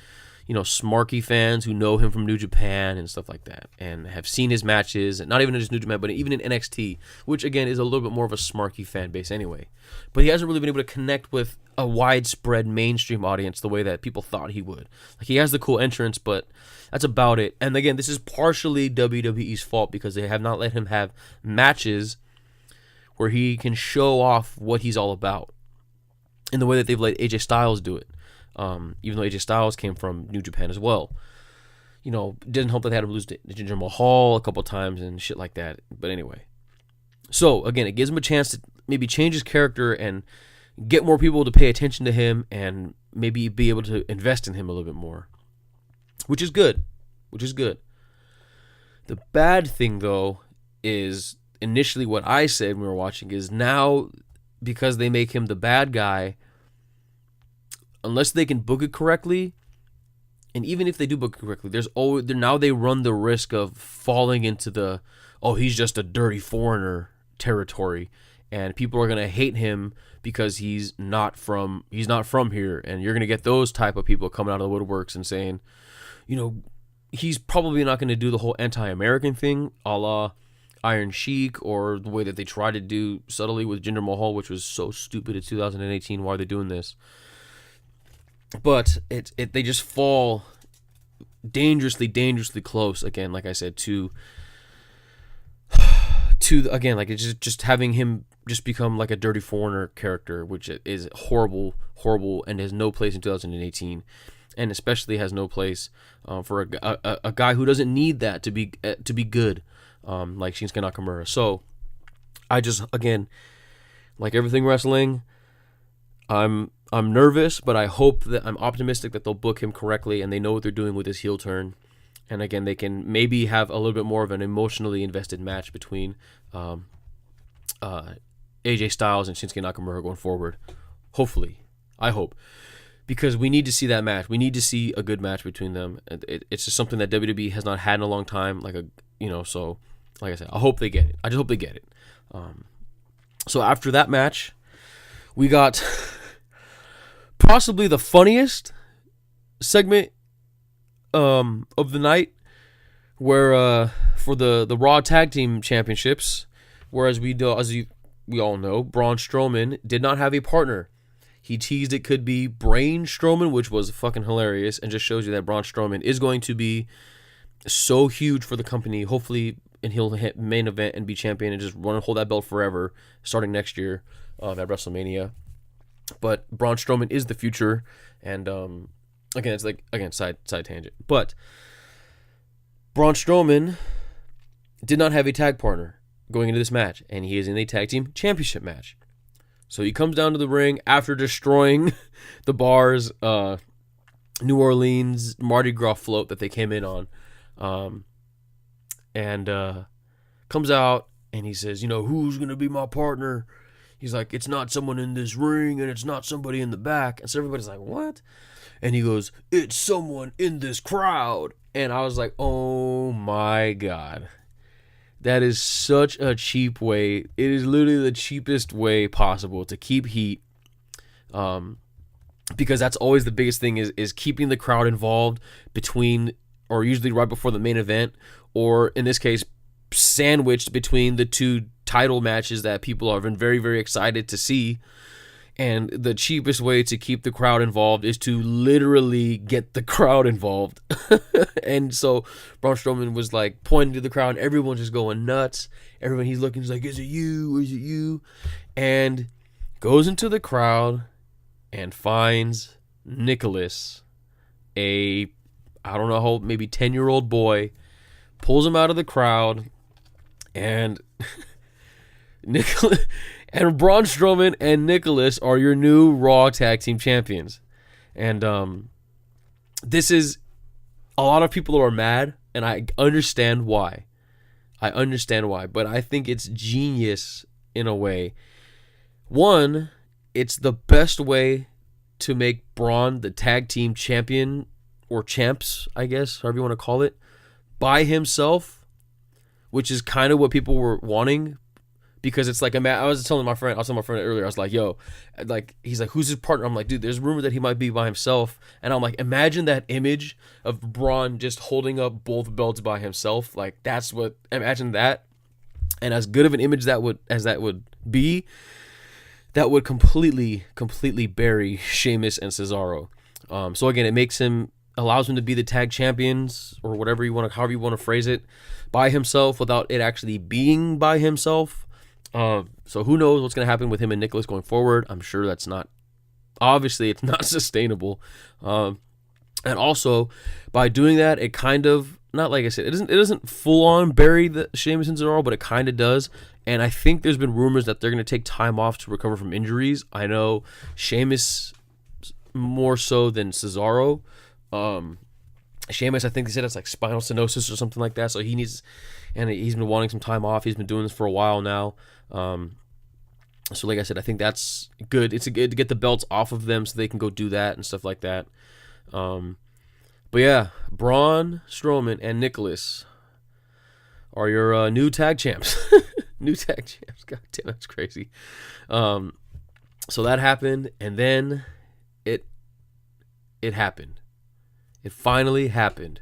smarky fans who know him from New Japan and stuff like that, and have seen his matches, and not even just New Japan, but even in NXT, which again is a little bit more of a smarky fan base anyway. But he hasn't really been able to connect with a widespread mainstream audience the way that people thought he would. Like, he has the cool entrance, but that's about it. And again, this is partially WWE's fault because they have not let him have matches where he can show off what he's all about in the way that they've let AJ Styles do it. Even though AJ Styles came from New Japan as well. Didn't help that they had him lose to Jinder Mahal a couple times and shit like that. But anyway. So, again, it gives him a chance to maybe change his character and get more people to pay attention to him and maybe be able to invest in him a little bit more. Which is good. The bad thing, though, is initially what I said when we were watching is now, because they make him the bad guy, unless they can book it correctly, and even if they do book it correctly, there's always now they run the risk of falling into the, oh, he's just a dirty foreigner territory, and people are gonna hate him because he's not from here, and you're gonna get those type of people coming out of the woodworks and saying, he's probably not gonna do the whole anti-American thing, a la Iron Sheik, or the way that they tried to do subtly with Jinder Mahal, which was so stupid in 2018. Why are they doing this? But they just fall dangerously close again, like I said, to again, like it's just having him just become like a dirty foreigner character, which is horrible, and has no place in 2018, and especially has no place for a guy who doesn't need that to be good, like Shinsuke Nakamura. So I just, again, like everything wrestling, I'm nervous, but I'm optimistic that they'll book him correctly and they know what they're doing with his heel turn. And again, they can maybe have a little bit more of an emotionally invested match between AJ Styles and Shinsuke Nakamura going forward. Hopefully. I hope. Because we need to see that match. We need to see a good match between them. It's just something that WWE has not had in a long time. So, like I said, I hope they get it. I just hope they get it. So after that match, we got possibly the funniest segment of the night, where for the Raw Tag Team Championships, whereas we all know, Braun Strowman did not have a partner. He teased it could be Brain Strowman, which was fucking hilarious, and just shows you that Braun Strowman is going to be so huge for the company, hopefully, and he'll hit main event and be champion and just hold that belt forever, starting next year at WrestleMania. But Braun Strowman is the future, and again, it's side tangent. But Braun Strowman did not have a tag partner going into this match, and he is in a tag team championship match. So he comes down to the ring after destroying the Bar's New Orleans Mardi Gras float that they came in on, and comes out and he says, who's going to be my partner? He's like, it's not someone in this ring and it's not somebody in the back. And so everybody's like, what? And he goes, it's someone in this crowd. And I was like, oh my God. That is such a cheap way. It is literally the cheapest way possible to keep heat. Because that's always the biggest thing is keeping the crowd involved between, or usually right before the main event, or in this case, sandwiched between the two title matches that people have been very, very excited to see. And the cheapest way to keep the crowd involved is to literally get the crowd involved. And so Braun Strowman was like pointing to the crowd, and everyone's just going nuts. Everyone he's looking, he's like, is it you? Is it you? And goes into the crowd and finds Nicholas, I don't know, maybe 10-year-old boy, pulls him out of the crowd, and Nicholas and Braun Strowman and Nicholas are your new Raw Tag Team Champions. And this is, a lot of people are mad, and I understand why. But I think it's genius in a way. One, it's the best way to make Braun the tag team champion, or champs, I guess, however you want to call it, by himself, which is kind of what people were wanting. Because it's like, I was telling my friend earlier, I was like, yo, like, he's like, who's his partner? I'm like, dude, there's rumor that he might be by himself. And I'm like, imagine that image of Braun just holding up both belts by himself. Like, imagine that. And as good of an image that would be, that would completely bury Sheamus and Cesaro. So again, allows him to be the tag champions, or however you want to phrase it, by himself without it actually being by himself. So who knows what's going to happen with him and Nicholas going forward. I'm sure it's not sustainable. And also, by doing that, it kind of, not like I said, it doesn't full on bury the Sheamus and Cesaro, but it kind of does. And I think there's been rumors that they're going to take time off to recover from injuries. I know Sheamus more so than Cesaro. Sheamus, I think they said it's like spinal stenosis or something like that. So he's been wanting some time off. He's been doing this for a while now. So like I said, I think that's good. It's good to get the belts off of them so they can go do that and stuff like that. But yeah, Braun Strowman and Nicholas are your new tag champs. New tag champs. God damn, that's crazy. So that happened, and then it happened. It finally happened.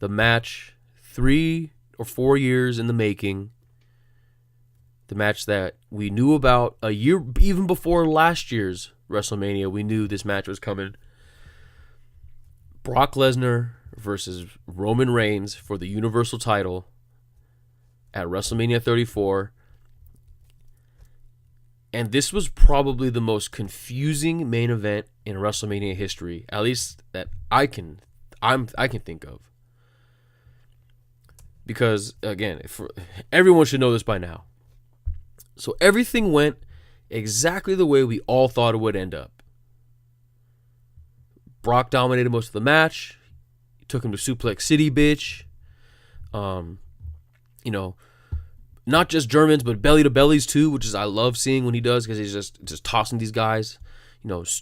The match, 3 or 4 years in the making. The match that we knew about a year, even before last year's WrestleMania, we knew this match was coming. Brock Lesnar versus Roman Reigns for the Universal title at WrestleMania 34. And this was probably the most confusing main event in WrestleMania history, at least that I can think of. Because again, everyone should know this by now. So everything went exactly the way we all thought it would end up. Brock dominated most of the match. He took him to Suplex City, bitch. Not just Germans, but belly to bellies too, which is I love seeing when he does, because he's just tossing these guys.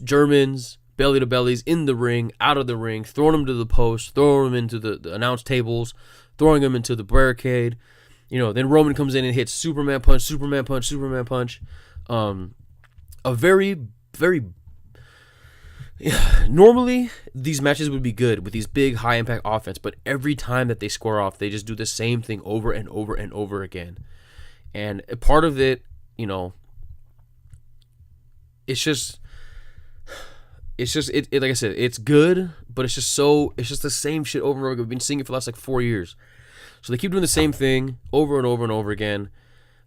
Germans, belly to bellies, in the ring, out of the ring, throwing them to the post, throwing them into the announce tables, throwing them into the barricade. Then Roman comes in and hits Superman punch, Superman punch, Superman punch. A very, very... Normally, these matches would be good with these big, high-impact offense, but every time that they square off, they just do the same thing over and over and over again. And part of it, it's just like I said, it's good, but it's just the same shit over and over again. We've been seeing it for the last 4 years. So they keep doing the same thing over and over and over again.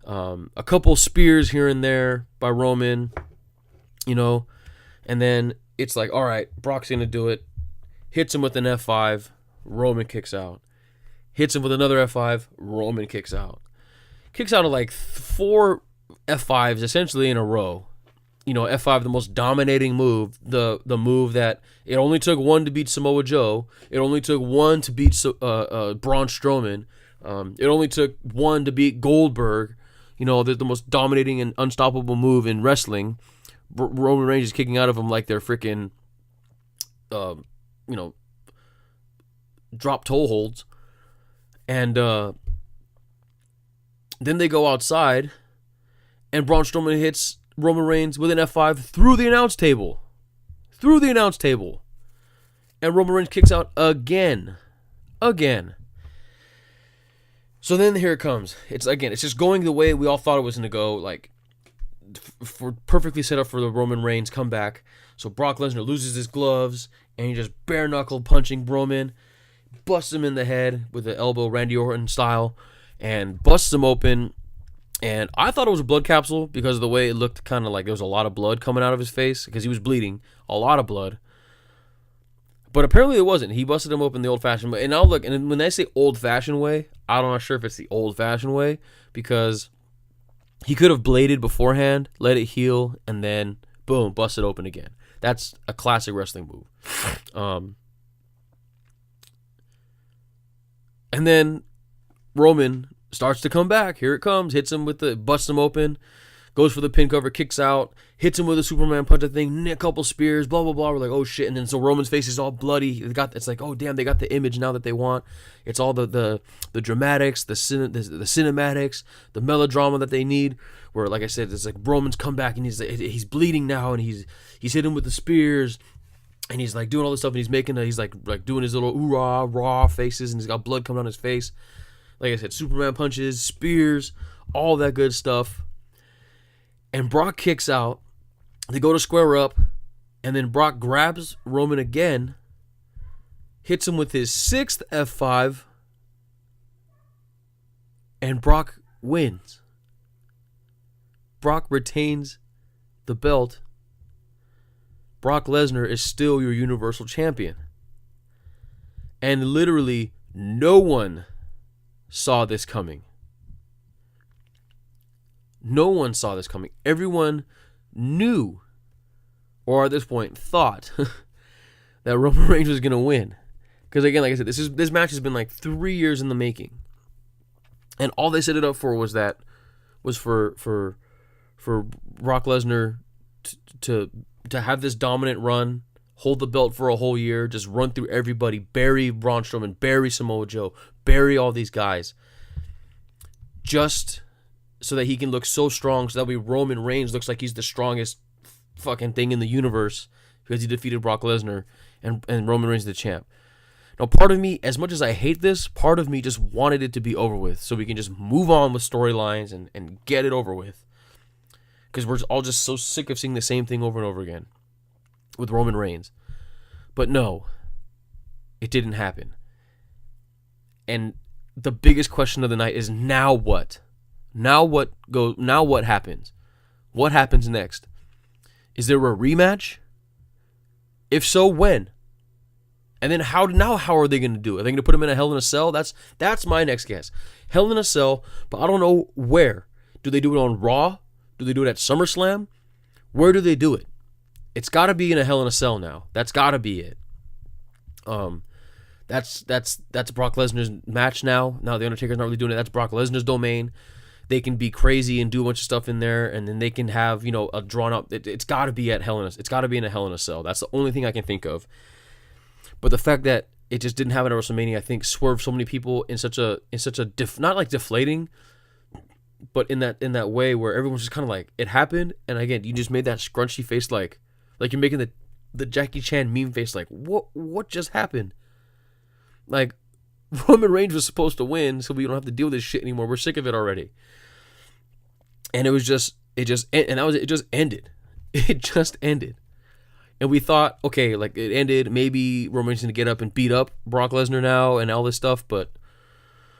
A couple spears here and there by Roman, and then it's like, all right, Brock's going to do it. Hits him with an F5, Roman kicks out. Hits him with another F5, Roman kicks out. Kicks out of like 4 F5s essentially in a row. F5, the most dominating move, the move that it only took one to beat Samoa Joe. It only took one to beat Braun Strowman. It only took one to beat Goldberg. The most dominating and unstoppable move in wrestling. Roman Reigns is kicking out of him like they're freaking, drop toe holds. And then they go outside, and Braun Strowman hits Roman Reigns with an F5 through the announce table. And Roman Reigns kicks out again. So then here it comes. It's just going the way we all thought it was going to go, like for perfectly set up for the Roman Reigns comeback. So Brock Lesnar loses his gloves, and he just bare knuckle punching Roman, busts him in the head with the elbow, Randy Orton style, and busts him open. And I thought it was a blood capsule because of the way it looked, kind of like there was a lot of blood coming out of his face because he was bleeding, a lot of blood. But apparently it wasn't. He busted him open the old-fashioned way. And now look, and when I say old-fashioned way, I'm not sure if it's the old-fashioned way, because he could have bladed beforehand, let it heal, and then boom, bust it open again. That's a classic wrestling move. And then Roman starts to come back. Here it comes. Hits him busts him open. Goes for the pin cover, kicks out, hits him with a Superman punch, a couple spears, blah, blah, blah. We're like, oh, shit. And then so Roman's face is all bloody. It's like, oh, damn, they got the image now that they want. It's all the dramatics, the cinematics, the melodrama that they need. Where, like I said, it's like Roman's come back, and he's bleeding now, and he's hit him with the spears, and he's like doing all this stuff, and he's like doing his little oorah, raw faces, and he's got blood coming on his face. Like I said, Superman punches, spears, all that good stuff. And Brock kicks out. They go to square up. And then Brock grabs Roman again. Hits him with his 6th F5. And Brock wins. Brock retains the belt. Brock Lesnar is still your Universal Champion. And literally no one saw this coming. No one saw this coming. Everyone knew, or at this point thought, that Roman Reigns was going to win. Because again, like I said, this match has been like 3 years in the making. And all they set it up for was for for Brock Lesnar to have this dominant run, hold the belt for a whole year, just run through everybody, bury Braun Strowman, bury Samoa Joe, bury all these guys, just so that he can look so strong, so that way Roman Reigns looks like he's the strongest fucking thing in the universe because he defeated Brock Lesnar and Roman Reigns the champ. Now, part of me, as much as I hate this, part of me just wanted it to be over with so we can just move on with storylines and get it over with. Because we're all just so sick of seeing the same thing over and over again with Roman Reigns. But no, it didn't happen. And the biggest question of the night is, now what? Now what happens? What happens next? Is there a rematch? If so, when? And then how are they going to do it? Are they going to put him in a Hell in a Cell? That's my next guess. Hell in a Cell, but I don't know where. Do they do it on Raw? Do they do it at SummerSlam? Where do they do it? It's got to be in a Hell in a Cell now. That's got to be it. That's Brock Lesnar's match now. Now the Undertaker's not really doing it. That's Brock Lesnar's domain. They can be crazy and do a bunch of stuff in there, and then they can have, a drawn up. It's got to be at it's got to be in a Hell in a Cell. That's the only thing I can think of. But the fact that it just didn't happen at WrestleMania, I think, swerved so many people in such a not like deflating, but in that way where everyone's just kind of like, it happened, and again, you just made that scrunchy face like you're making the Jackie Chan meme face, like what just happened? Like, Roman Reigns was supposed to win, so we don't have to deal with this shit anymore. We're sick of it already. And it just ended. It just ended. And we thought, okay, like, it ended. Maybe Roman Reigns going to get up and beat up Brock Lesnar now and all this stuff, but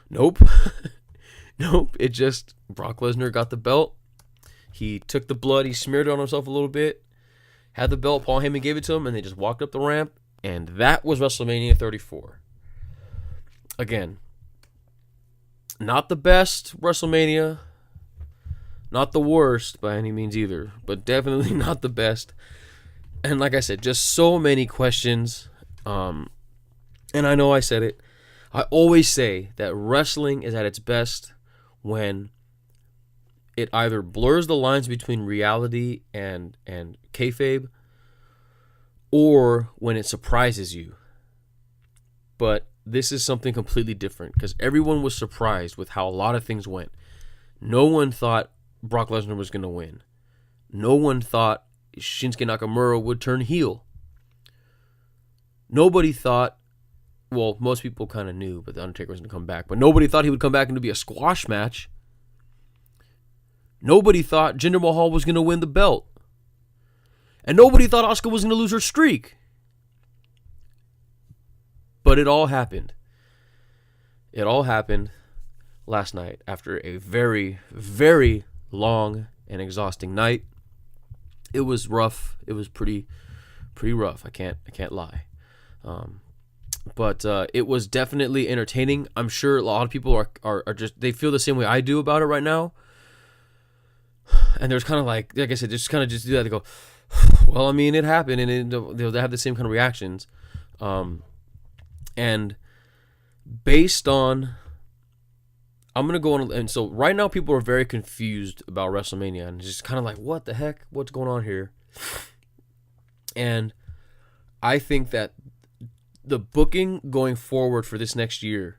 nope. Nope. It just, Brock Lesnar got the belt. He took the blood, he smeared it on himself a little bit, had the belt, Paul Heyman gave it to him, and they just walked up the ramp, and that was WrestleMania 34. Again, not the best WrestleMania, not the worst by any means either, but definitely not the best. And like I said, just so many questions. And I know I said it. I always say that wrestling is at its best when it either blurs the lines between reality and kayfabe, or when it surprises you. But this is something completely different because everyone was surprised with how a lot of things went. No one thought Brock Lesnar was going to win. No one thought Shinsuke Nakamura would turn heel. Nobody thought, well, most people kind of knew, but the Undertaker was going to come back. But nobody thought he would come back and it'd be a squash match. Nobody thought Jinder Mahal was going to win the belt. And nobody thought Asuka was going to lose her streak. But it all happened. It all happened last night after a very, very long and exhausting night. It was rough. It was pretty rough. I can't lie. But it was definitely entertaining. I'm sure a lot of people are just, they feel the same way I do about it right now. And there's kind of like I said, just kind of just do that. They go, well, I mean, it happened, and they'll have the same kind of reactions. And based on, I'm going to go on, and so right now people are very confused about WrestleMania, and just kind of like, what the heck? What's going on here? And I think that the booking going forward for this next year,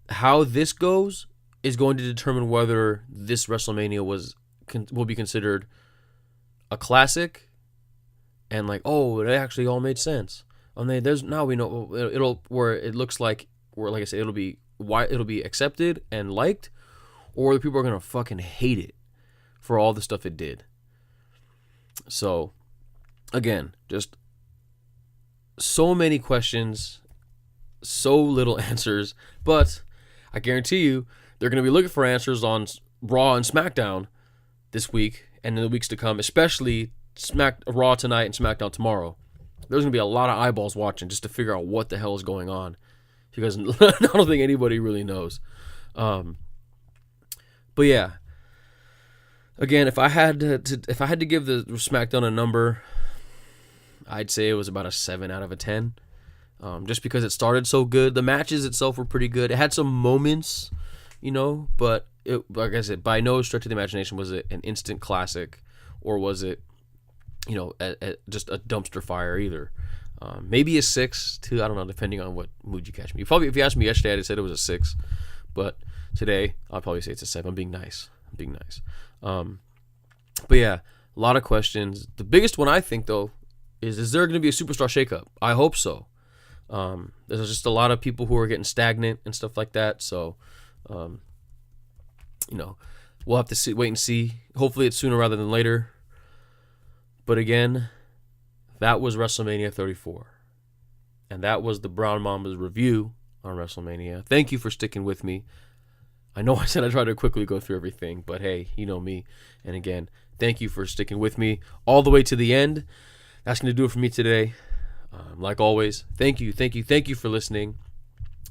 how this goes, is going to determine whether this WrestleMania will be considered a classic, and like, oh, it actually all made sense. And there's now we know it'll where it looks like I said, it'll be accepted and liked, or the people are gonna fucking hate it for all the stuff it did. So again, just so many questions, so little answers, but I guarantee you they're gonna be looking for answers on Raw and SmackDown this week and in the weeks to come, especially Raw tonight and SmackDown tomorrow. There's going to be a lot of eyeballs watching just to figure out what the hell is going on, because I don't think anybody really knows. But yeah, again, if I had to give the SmackDown a number, I'd say it was about a 7 out of a 10. Just because it started so good. The matches itself were pretty good. It had some moments, but like I said, by no stretch of the imagination was it an instant classic, or was it, just a dumpster fire either. Maybe a 6 too. I don't know, depending on what mood you catch me. Probably, if you asked me yesterday, I'd have said it was a 6, but today I'll probably say it's a 7. I'm being nice. But yeah, a lot of questions. The biggest one, I think, though, is there going to be a superstar shakeup? I hope so. There's just a lot of people who are getting stagnant and stuff like that. So, we'll have to wait and see. Hopefully it's sooner rather than later. But again, that was WrestleMania 34. And that was the Brown Mamba's review on WrestleMania. Thank you for sticking with me. I know I said I'd try to quickly go through everything, but hey, you know me. And again, thank you for sticking with me all the way to the end. That's going to do it for me today. Like always, thank you for listening.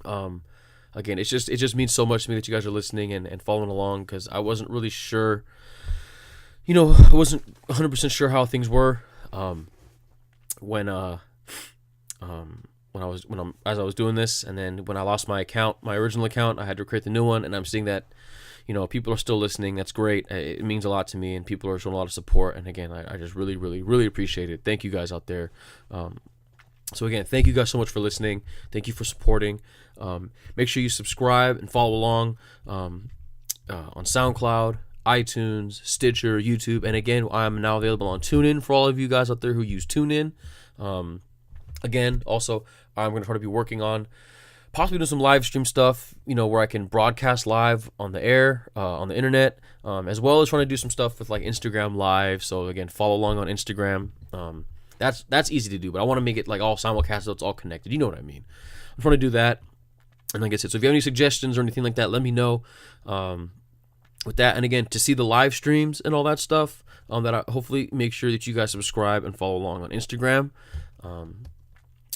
Again, it just means so much to me that you guys are listening and following along, because I wasn't really sure. I wasn't 100% sure how things were as I was doing this, and then when I lost my account, my original account, I had to create the new one, and I'm seeing that people are still listening. That's great. It means a lot to me, and people are showing a lot of support. And again, I just really, really, really appreciate it. Thank you guys out there. So again, thank you guys so much for listening. Thank you for supporting. Make sure you subscribe and follow along on SoundCloud, iTunes, Stitcher, YouTube, and again, I'm now available on TuneIn for all of you guys out there who use TuneIn. Again, also, I'm going to try to be working on possibly doing some live stream stuff, where I can broadcast live on the air, on the internet, as well as trying to do some stuff with like Instagram Live. So again, follow along on Instagram. That's easy to do, but I want to make it like all simulcast, so it's all connected. You know what I mean? I'm trying to do that. And like I said, so if you have any suggestions or anything like that, let me know. With that, and again, to see the live streams and all that stuff, that I hopefully make sure that you guys subscribe and follow along on Instagram.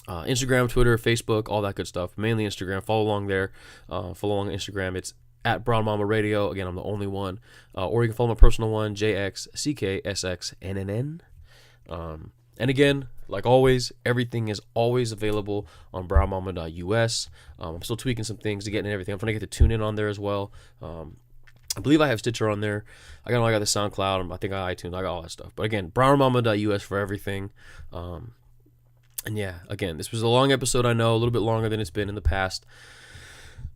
Instagram, Twitter, Facebook, all that good stuff. Mainly Instagram. Follow along there. Follow along on Instagram. It's at Brown Mamba Radio. Again, I'm the only one. Or you can follow my personal one, JXCKSXNNN. And again, like always, everything is always available on brownmama.us. I'm still tweaking some things to get in everything. I'm trying to get the tune in on there as well. I believe I have Stitcher on there. I got the SoundCloud. I think I got iTunes. I got all that stuff. But again, brownmama.us for everything. And yeah, again, this was a long episode, I know, a little bit longer than it's been in the past.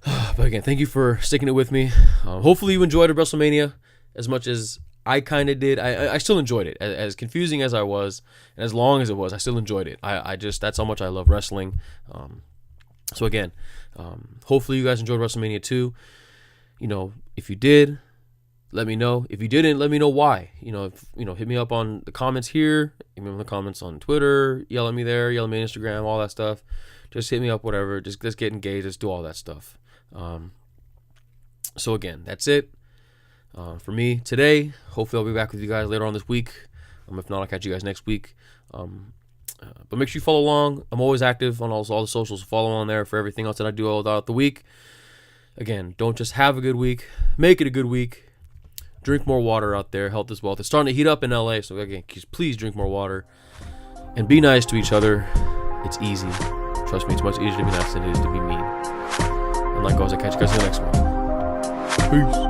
But again, thank you for sticking it with me. Hopefully you enjoyed WrestleMania as much as I kind of did. I still enjoyed it. As confusing as I was, and as long as it was, I still enjoyed it. That's how much I love wrestling. So again, hopefully you guys enjoyed WrestleMania 2. If you did, let me know. If you didn't, let me know why. Hit me up on the comments here. Hit me up in the comments on Twitter. Yell at me there. Yell at me on Instagram. All that stuff. Just hit me up, whatever. Just let's get engaged. Let's do all that stuff. So again, that's it for me today. Hopefully I'll be back with you guys later on this week. If not, I'll catch you guys next week. But make sure you follow along. I'm always active on all the socials. Follow on there for everything else that I do all throughout the week. Again, don't just have a good week. Make it a good week. Drink more water out there. Health is wealth. It's starting to heat up in LA, so again, please drink more water. And be nice to each other. It's easy. Trust me, it's much easier to be nice than it is to be mean. And like always, I'll catch you guys in the next one. Peace.